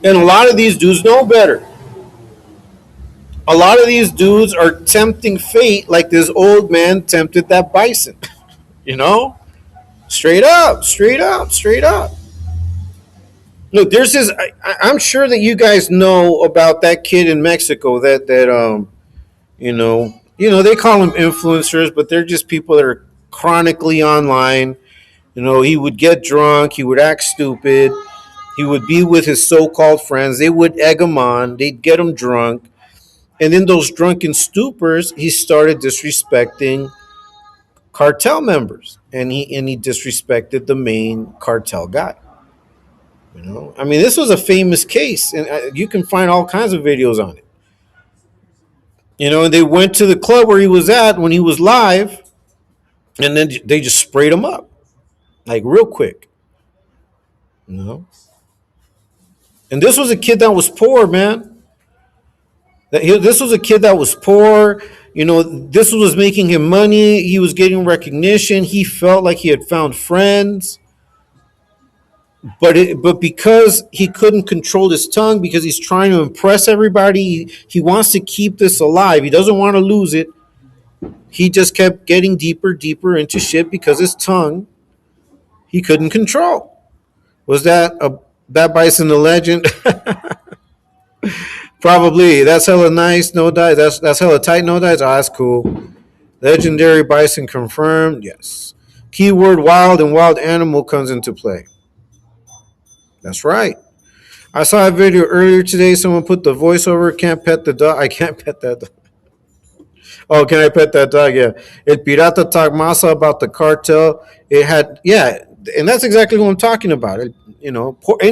And a lot of these dudes know better. A lot of these dudes are tempting fate like this old man tempted that bison. You know? Straight up, straight up, straight up. Look, there's this. I'm sure that you guys know about that kid in Mexico that they call them influencers, but they're just people that are chronically online. He would get drunk, he would act stupid, he would be with his so-called friends. They would egg him on, they'd get him drunk, and in those drunken stupors, he started disrespecting cartel members, and he disrespected the main cartel guy. I mean, this was a famous case, and you can find all kinds of videos on it. And they went to the club where he was at when he was live, and then they just sprayed him up, like real quick. You know, and this was a kid that was poor, man. This was a kid that was poor. This was making him money. He was getting recognition. He felt like he had found friends. But because he couldn't control his tongue, because he's trying to impress everybody, he wants to keep this alive. He doesn't want to lose it. He just kept getting deeper, deeper into shit because his tongue he couldn't control. Was that bison a legend? Probably. That's hella nice. No dice. That's hella tight. No dice. Oh, that's cool. Legendary bison confirmed. Yes. Keyword wild and wild animal comes into play. That's right. I saw a video earlier today. Someone put the voiceover. Can't pet the dog. I can't pet that dog. Oh, can I pet that dog? Yeah. El Pirata talked masa about the cartel. It had, yeah, and that's exactly what I'm talking about. And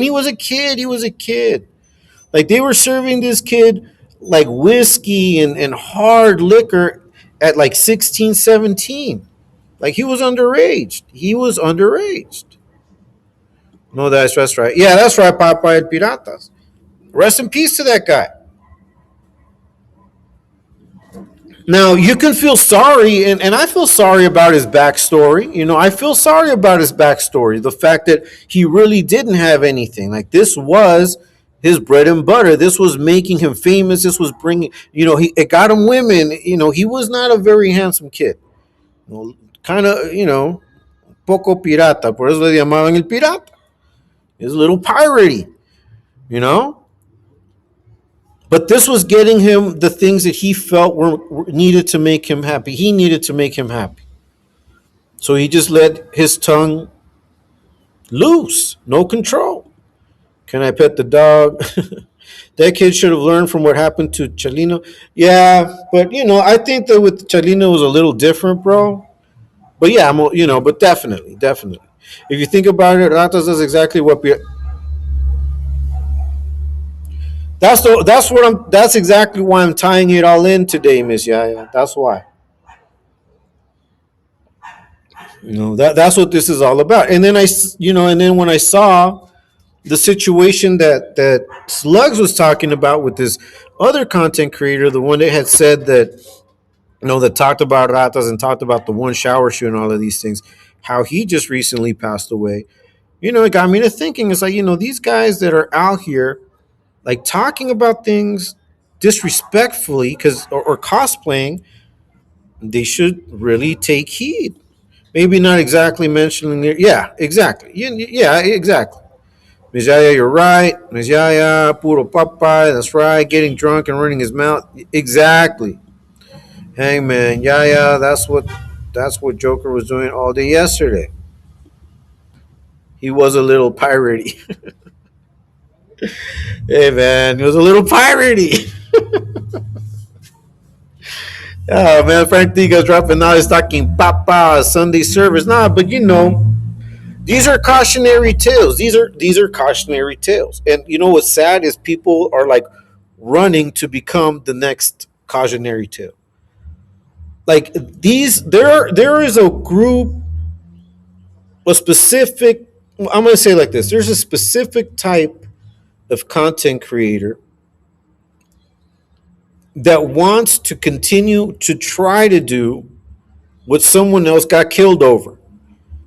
he was a kid. He was a kid. Like, they were serving this kid like whiskey and hard liquor at like 16, 17. Like, he was underage. He was underage. No, that's right. Yeah, that's right, Papa El Piratas. Rest in peace to that guy. Now, you can feel sorry, and I feel sorry about his backstory. I feel sorry about his backstory. The fact that he really didn't have anything. Like, this was his bread and butter. This was making him famous. This was bringing, it got him women. He was not a very handsome kid. Kind of, poco pirata. Por eso le llamaban el pirata. He's a little piratey, you know? But this was getting him the things that he felt were needed to make him happy. He needed to make him happy. So he just let his tongue loose, no control. Can I pet the dog? That kid should have learned from what happened to Chalino. Yeah, but I think that with Chalino it was a little different, bro. But yeah, but definitely. If you think about it, Ratas does exactly what that's exactly why I'm tying it all in today, Miss Yaya. That's why. That's what this is all about. And then when I saw the situation that Slugs was talking about with this other content creator, the one that had said that talked about ratas and talked about the one shower shoe and all of these things, how he just recently passed away. It got me to thinking. It's like, these guys that are out here Like talking about things disrespectfully, because or cosplaying, they should really take heed. Maybe not exactly mentioning it. Yeah, exactly. Yeah, exactly. Ms. Yaya, you're right. Ms. Yaya, puro papay. That's right. Getting drunk and running his mouth. Exactly. Hey man, Yaya, that's what Joker was doing all day yesterday. He was a little piratey. Hey man, he was a little piratey. Oh man, Frank Diga's dropping now. He's talking Papa Sunday service. Nah, but these are cautionary tales. These are cautionary tales. And you know what's sad is people are like running to become the next cautionary tale. Like there is a group, a specific. I'm gonna say it like this. There's a specific type of content creator that wants to continue to try to do what someone else got killed over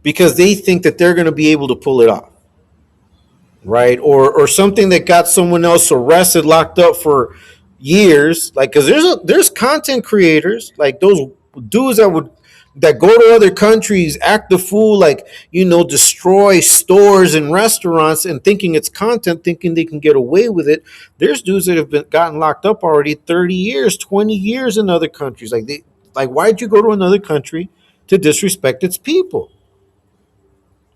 because they think that they're going to be able to pull it off, right? Or something that got someone else arrested, locked up for years. Like, because there's content creators like those dudes that go to other countries, act the fool, like destroy stores and restaurants, and thinking it's content, thinking they can get away with it. There's dudes that have been gotten locked up already 30 years, 20 years in other countries. Like why'd you go to another country to disrespect its people?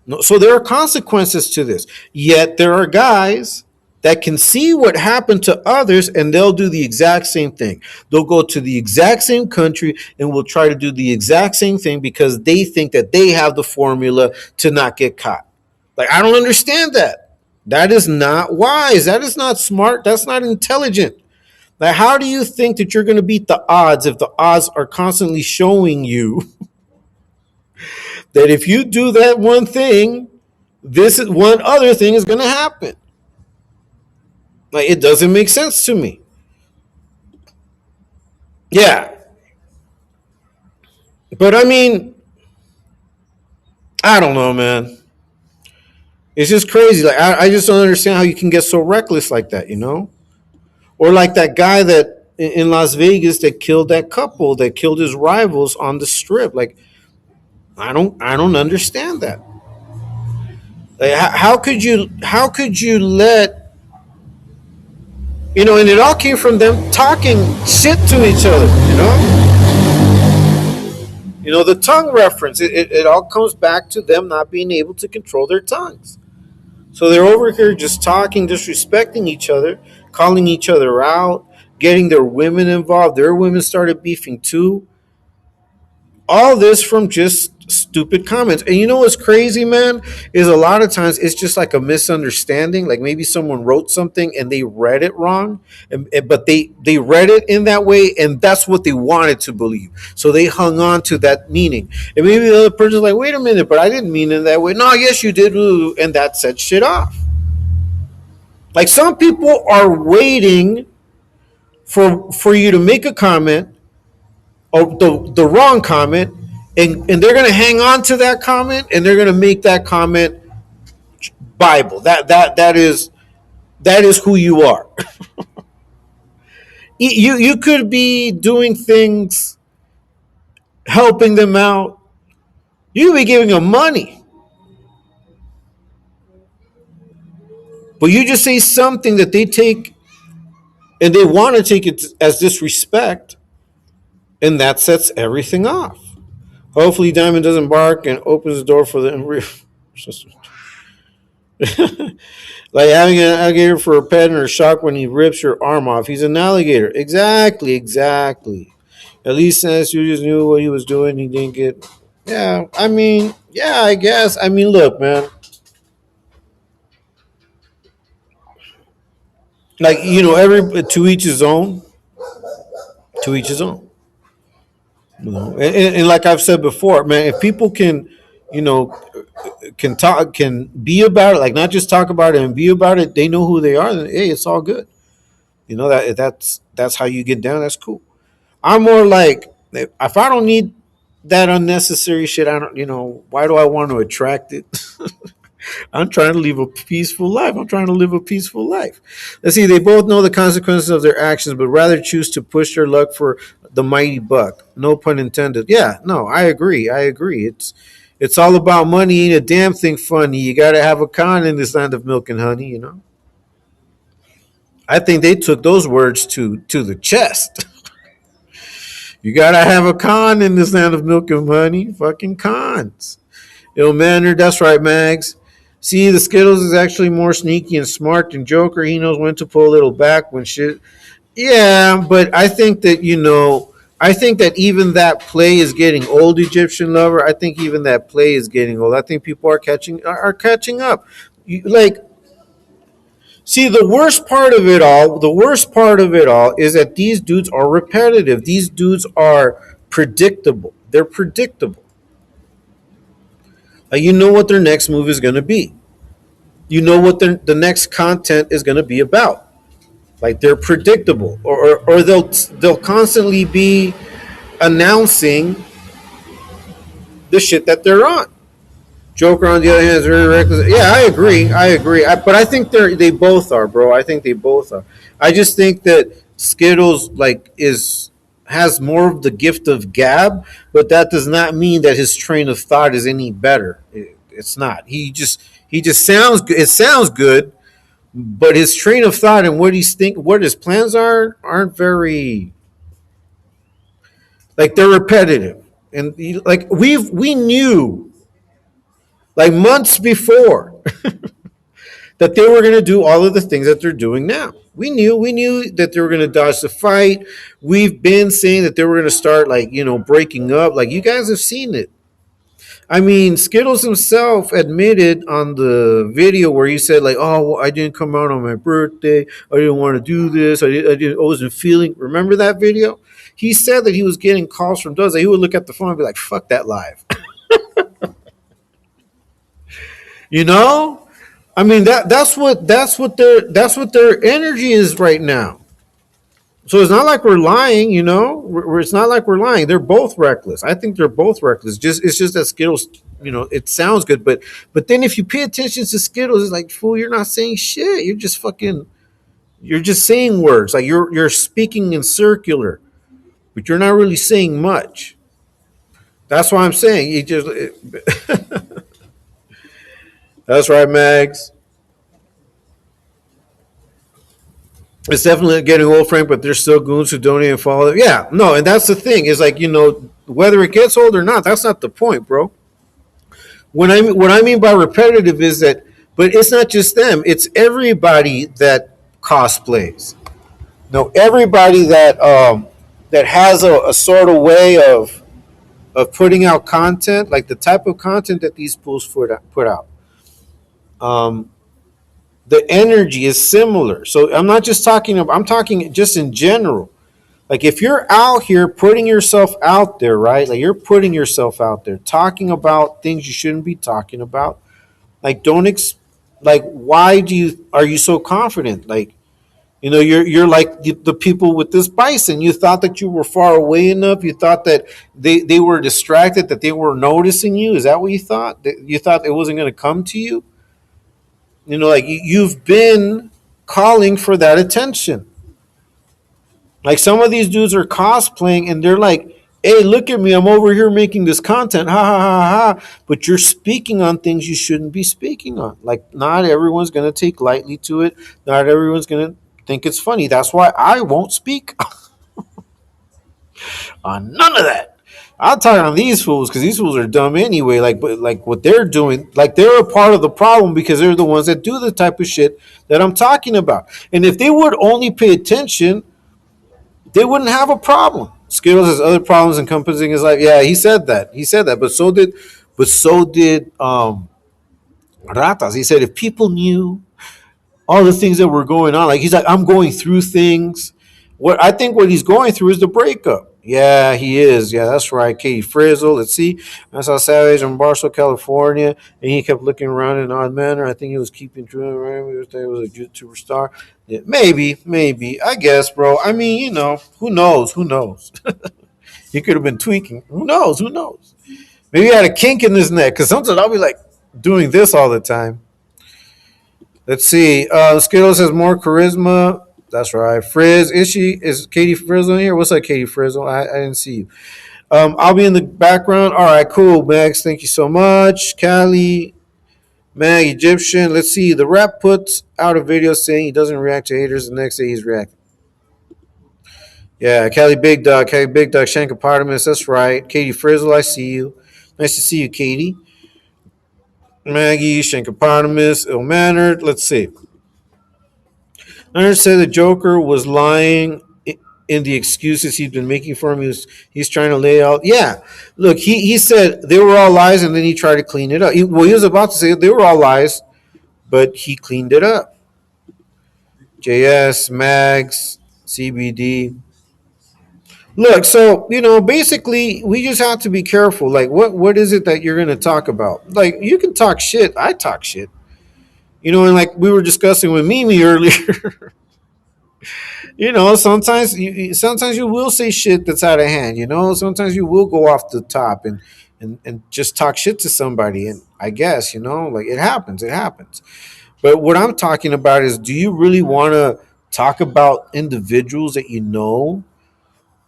No, so there are consequences to this. Yet there are guys that can see what happened to others and they'll do the exact same thing. They'll go to the exact same country and will try to do the exact same thing because they think that they have the formula to not get caught. Like, I don't understand that. That is not wise. That is not smart. That's not intelligent. Like, how do you think that you're going to beat the odds if the odds are constantly showing you that if you do that one thing, this is one other thing is going to happen? Like, it doesn't make sense to me. Yeah, but I mean, I don't know, man. It's just crazy. Like, I just don't understand how you can get so reckless like that, Or like that guy that in Las Vegas that killed that couple, that killed his rivals on the strip. Like, I don't understand that. Like, how could you let And it all came from them talking shit to each other, the tongue reference. It all comes back to them not being able to control their tongues. So they're over here just talking, disrespecting each other, calling each other out, getting their women involved. Their women started beefing too. All this from just stupid comments. And you know what's crazy, man, is a lot of times it's just like a misunderstanding. Like maybe someone wrote something and they read it wrong, but they read it in that way, and that's what they wanted to believe. So they hung on to that meaning. And maybe the other person's like, wait a minute, but I didn't mean it that way. No, yes, you did. And that set shit off. Like some people are waiting for you to make a comment, or the wrong comment, and they're going to hang on to that comment, and they're going to make that comment Bible. That is who you are. You could be doing things, helping them out. You could be giving them money, but you just say something that they take and they want to take it as disrespect, and that sets everything off. Hopefully, Diamond doesn't bark and opens the door for the like having an alligator for a pet or a shock when he rips your arm off. He's an alligator. Exactly, exactly. At least since you just knew what he was doing, he didn't get. Yeah, I mean, yeah, I guess. I mean, look, man. Like every to each his own. To each his own. And like I've said before, man, if people you know, can talk, can be about it, like not just talk about it and be about it, they know who they are. Then hey, it's all good. That's how you get down. That's cool. I'm more like if I don't need that unnecessary shit, I don't. Why do I want to attract it? I'm trying to live a peaceful life. I'm trying to live a peaceful life. Let's see. They both know the consequences of their actions, but rather choose to push their luck for the mighty buck. No pun intended. Yeah, no, I agree. I agree. It's all about money. Ain't a damn thing funny. You got to have a con in this land of milk and honey. You know. I think they took those words to the chest. You got to have a con in this land of milk and honey. Fucking cons. Ill mannered. That's right, Mags. See, the Skittles is actually more sneaky and smart than Joker. He knows when to pull a little back when shit. Yeah, but I think that I think that even that play is getting old. Egyptian lover. I think even that play is getting old. I think people are catching up. Like, see, the worst part of it all. The worst part of it all is that these dudes are repetitive. These dudes are predictable. They're predictable. You know what their next move is going to be. You know what the next content is going to be about. Like, they're predictable, or they'll constantly be announcing the shit that they're on. Joker, on the other hand, is very reckless. Yeah, I agree. I agree. But I think they both are, bro. I think they both are. I just think that Skittles has more of the gift of gab, but that does not mean that his train of thought is any better. It's not. He just sounds good. It sounds good, but his train of thought and what his plans aren't very, like, they're repetitive, and like we knew, like, months before, that they were going to do all of the things that they're doing now. We knew that they were going to dodge the fight. We've been saying that they were going to start, like, breaking up. Like, you guys have seen it. I mean, Skittles himself admitted on the video where he said, like, "Oh, well, I didn't come out on my birthday. I didn't want to do this. I wasn't feeling." Remember that video? He said that he was getting calls from Does. He would look at the phone and be like, "Fuck that live." you know, I mean, that's what their energy is right now. So it's not like we're lying, It's not like we're lying. They're both reckless. I think they're both reckless. It's just that Skittles, it sounds good, but then if you pay attention to Skittles, it's like, fool, you're not saying shit. You're just saying words. Like, you're speaking in circular, but you're not really saying much. That's why I'm saying that's right, Mags. It's definitely getting old, Frank, but there's still goons who don't even follow. Yeah, no, and that's the thing. Is like, whether it gets old or not, that's not the point, bro. What I mean by repetitive is that, but it's not just them. It's everybody that cosplays. No, everybody that has a sort of way of putting out content, like the type of content that these pools put out. Um, the energy is similar. So I'm not just talking about. I'm talking just in general. Like, if you're out here putting yourself out there, right? Like, you're putting yourself out there, talking about things you shouldn't be talking about. Like, like, why are you so confident? Like, you're like the people with this bison. You thought that you were far away enough. You thought that they were distracted, that they were noticing you. Is that what you thought? That you thought it wasn't going to come to you? Like, you've been calling for that attention. Like, some of these dudes are cosplaying and they're like, "Hey, look at me. I'm over here making this content. Ha ha ha ha." But you're speaking on things you shouldn't be speaking on. Like, not everyone's going to take lightly to it. Not everyone's going to think it's funny. That's why I won't speak on none of that. I'm talking on these fools because these fools are dumb anyway. Like, but like what they're doing, like, they're a part of the problem because they're the ones that do the type of shit that I'm talking about. And if they would only pay attention, they wouldn't have a problem. Skittles has other problems encompassing his life. Yeah, he said that. He said that. But so did Ratas. He said, if people knew all the things that were going on, like, he's like, I'm going through things. What he's going through is the breakup. Yeah, he is. Yeah, that's right. Katie Frizzle. Let's see. I saw Savage in Barstow, California, and he kept looking around in an odd manner. I think he was keeping true. Right? He was a YouTuber star. Yeah, maybe. I guess, bro. I mean, who knows? Who knows? He could have been tweaking. Who knows? Maybe he had a kink in his neck. Because sometimes I'll be like, doing this all the time. Let's see. Skittles has more charisma. That's right. Frizz, is Katie Frizzle in here? What's up, Katie Frizzle? I didn't see you. I'll be in the background. All right, cool, Max. Thank you so much. Callie, Mag, Egyptian. Let's see. The rap puts out a video saying he doesn't react to haters. The next day he's reacting. Yeah, Kelly Big Dog, Shankopotamus. That's right. Katie Frizzle, I see you. Nice to see you, Katie. Maggie, Shankopotamus, ill mannered. Let's see. I said the Joker was lying in the excuses he's been making for him. He's trying to lay out. Yeah, look, he said they were all lies, and then he tried to clean it up. He was about to say they were all lies, but he cleaned it up. JS, Mags, CBD. Look, so basically, we just have to be careful. Like, what is it that you're going to talk about? Like, you can talk shit. I talk shit. And like we were discussing with Mimi earlier. Sometimes you will say shit that's out of hand. Sometimes you will go off the top and just talk shit to somebody. And I guess like it happens. It happens. But what I'm talking about is, do you really want to talk about individuals that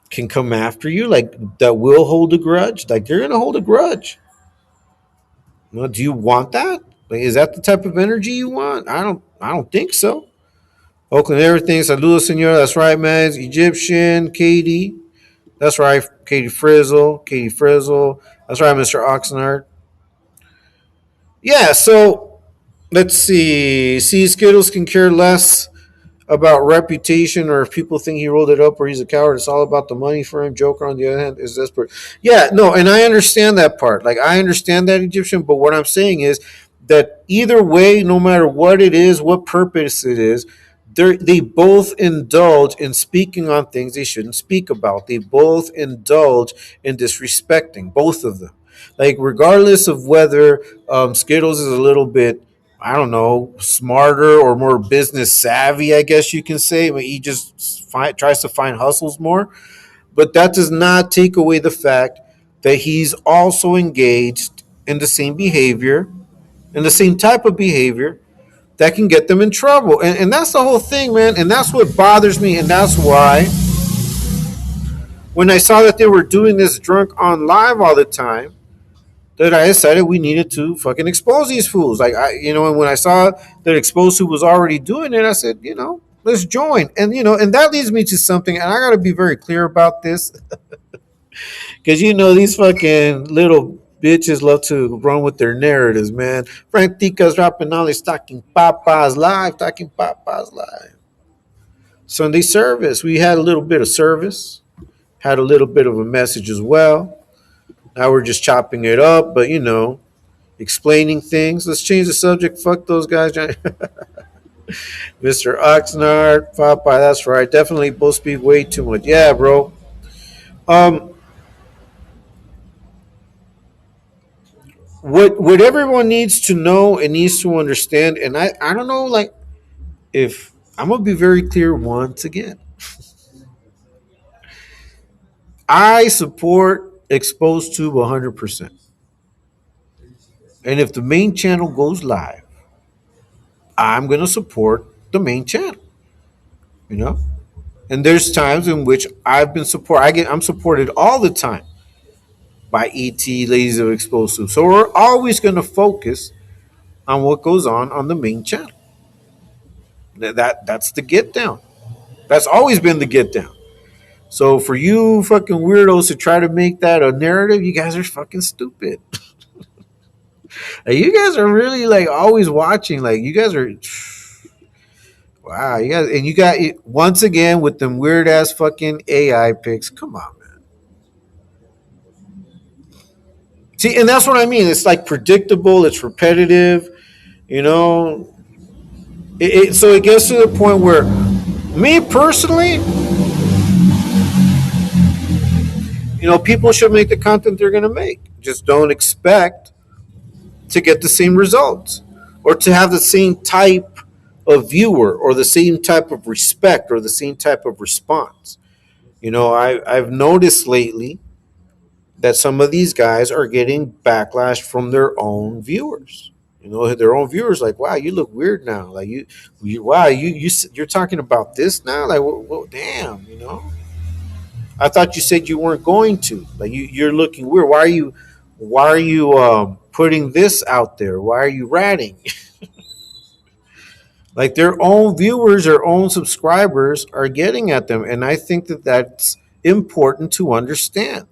can come after you, like that will hold a grudge? Like they're gonna hold a grudge. Do you want that? Like, is that the type of energy you want? I don't think so. Oakland, everything. Saludos, senor. That's right, man. Egyptian, Katie. That's right, Katie Frizzle. Katie Frizzle. That's right, Mr. Oxnard. Yeah, so let's see. See, Skittles can care less about reputation or if people think he rolled it up or he's a coward. It's all about the money for him. Joker, on the other hand, is desperate. Yeah, no, and I understand that part. Like, I understand that, Egyptian, but what I'm saying is that either way, no matter what it is, what purpose it is, they both indulge in speaking on things they shouldn't speak about. They both indulge in disrespecting, both of them. Like, regardless of whether Skittles is a little bit, I don't know, smarter or more business savvy, I guess you can say. I mean, he just tries to find hustles more. But that does not take away the fact that he's also engaged in the same behavior, in the same type of behavior that can get them in trouble. And that's the whole thing, man. And that's what bothers me. And that's why when I saw that they were doing this drunk on live all the time, that I decided we needed to fucking expose these fools. Like, and when I saw that Exposed Who was already doing it, I said, let's join. And that leads me to something, and I got to be very clear about this. Because, these fucking little bitches love to run with their narratives, man. Frank Tica's dropping all his Talking Papas live, Talking Papas live. Sunday service. We had a little bit of service, had a little bit of a message as well. Now we're just chopping it up, but explaining things. Let's change the subject. Fuck those guys. Mr. Oxnard, Popeye, that's right. Definitely both speak way too much. Yeah, bro. Um, what everyone needs to know and needs to understand, and I don't know, like, if I'm gonna be very clear once again. I support Exposed Tube 100%. And if the main channel goes live, I'm gonna support the main channel. You know? And there's times in which I've been I'm supported all the time by ET, Ladies of Exposed Tube. So we're always gonna focus on what goes on the main channel. That's the get down. That's always been the get down. So for you fucking weirdos to try to make that a narrative, you guys are fucking stupid. Like, you guys are really like always watching. Like, you guys are, wow. You got once again with them weird ass fucking AI pics. Come on, man. See, and that's what I mean. It's like predictable. It's repetitive. You know. So it gets to the point where, me personally, people should make the content they're going to make. Just don't expect to get the same results or to have the same type of viewer or the same type of respect or the same type of response. I've noticed lately that some of these guys are getting backlash from their own viewers. You know, their own viewers like, wow, you look weird now. Like wow, you're talking about this now. Like, well, damn, you know. I thought you said you weren't going to. Like, you're looking weird. Why are you putting this out there? Why are you ratting? Like their own viewers, their own subscribers are getting at them, and I think that that's important to understand.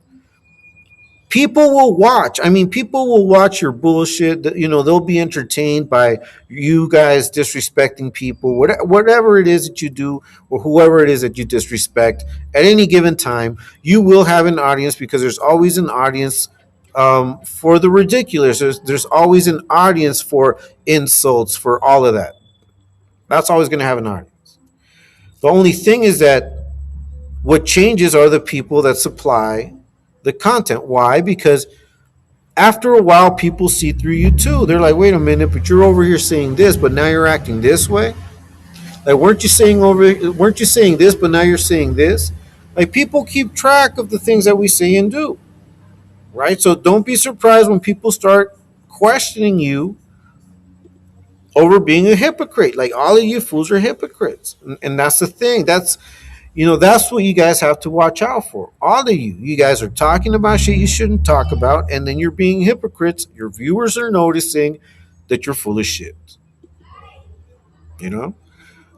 People will watch. I mean, people will watch your bullshit. You know, they'll be entertained by you guys disrespecting people, whatever it is that you do, or whoever it is that you disrespect at any given time. You will have an audience because there's always an audience for the ridiculous. There's always an audience for insults, for all of that. That's always going to have an audience. The only thing is that what changes are the people that supply the content. Why? Because after a while, people see through you too. They're like, wait a minute, but you're over here saying this, but now you're acting this way. Like, weren't you saying this, but now you're saying this? Like, people keep track of the things that we say and do, right? So don't be surprised when people start questioning you over being a hypocrite. Like, all of you fools are hypocrites, and that's the thing. That's what you guys have to watch out for. All of you guys are talking about shit you shouldn't talk about, and then you're being hypocrites. Your viewers are noticing that you're full of shit. You know?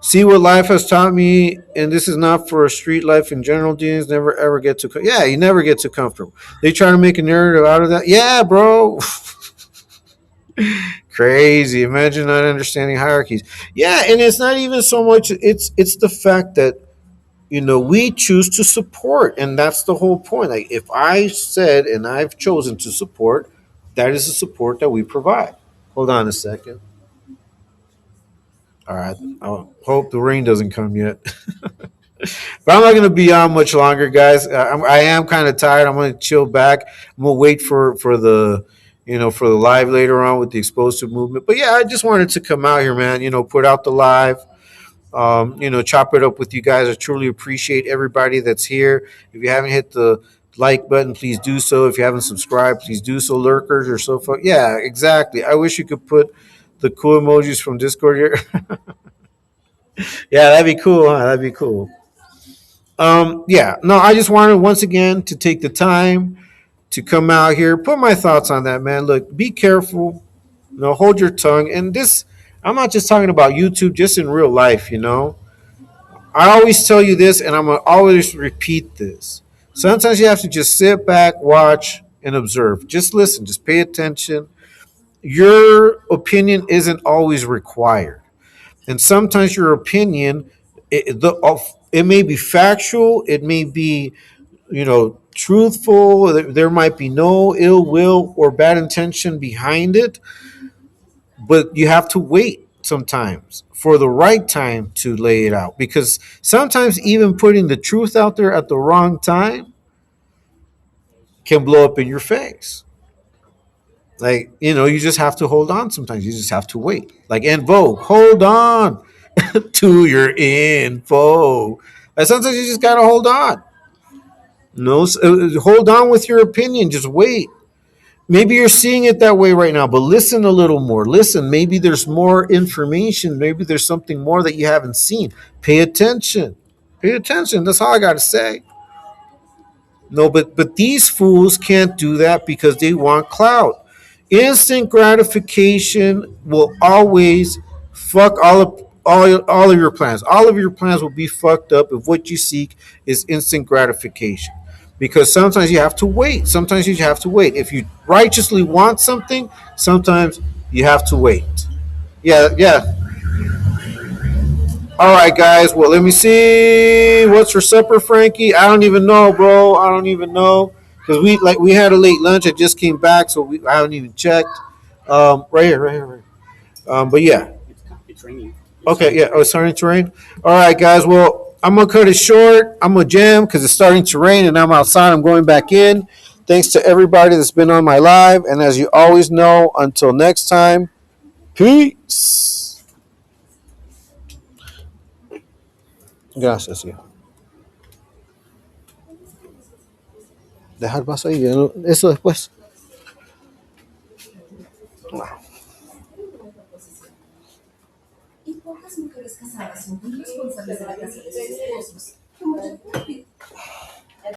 See what life has taught me, and this is not for a street life in general. Deans never ever get too. Yeah, you never get too comfortable. They try to make a narrative out of that. Yeah, bro. Crazy. Imagine not understanding hierarchies. Yeah, and it's not even so much. It's the fact that we choose to support, and that's the whole point. Like, if I said and I've chosen to support, that is the support that we provide. Hold on a second. All right, I hope the rain doesn't come yet. But I'm not going to be on much longer, guys. I am kind of tired. I'm going to chill back. I'm going to wait for the live later on with the explosive movement. But yeah, I just wanted to come out here, man. Put out the live. Chop it up with you guys. I truly appreciate everybody that's here. If you haven't hit the like button, please do so. If you haven't subscribed, please do so. Lurkers or so forth. Yeah, exactly. I wish you could put the cool emojis from Discord here. Yeah, that'd be cool, huh? That'd be cool. Yeah, no, I just wanted once again to take the time to come out here, put my thoughts on that, man. Look, be careful. Hold your tongue. And this, I'm not just talking about YouTube, just in real life. I always tell you this, and I'm going to always repeat this. Sometimes you have to just sit back, watch, and observe. Just listen, just pay attention. Your opinion isn't always required. And sometimes your opinion, it may be factual, it may be, truthful. There might be no ill will or bad intention behind it, but you have to wait sometimes for the right time to lay it out, because sometimes even putting the truth out there at the wrong time can blow up in your face. Like, you just have to hold on. Sometimes you just have to wait. Like En Vogue, hold on to your info. And sometimes you just gotta hold on. No, hold on with your opinion. Just wait. Maybe you're seeing it that way right now, but listen a little more. Listen, maybe there's more information. Maybe there's something more that you haven't seen. Pay attention. Pay attention. That's all I got to say. No, but these fools can't do that because they want clout. Instant gratification will always fuck all of your plans. All of your plans will be fucked up if what you seek is instant gratification. Because sometimes you have to wait. Sometimes you have to wait. If you righteously want something, sometimes you have to wait. Yeah, yeah. All right, guys. Well, let me see. What's for supper, Frankie? I don't even know, bro. I don't even know because we had a late lunch. I just came back, so I haven't even checked. Right here, right here, right here. But yeah. It's raining. Okay, yeah. Oh, it's starting to rain. All right, guys. Well, I'm gonna cut it short. I'm gonna jam because it's starting to rain, and I'm outside. I'm going back in. Thanks to everybody that's been on my live, and as you always know, until next time, peace. Gracias. Yeah. dejar vaso ahí, eso después. Y pocas mujeres casadas son tan responsables de la casa de sus esposos como yo.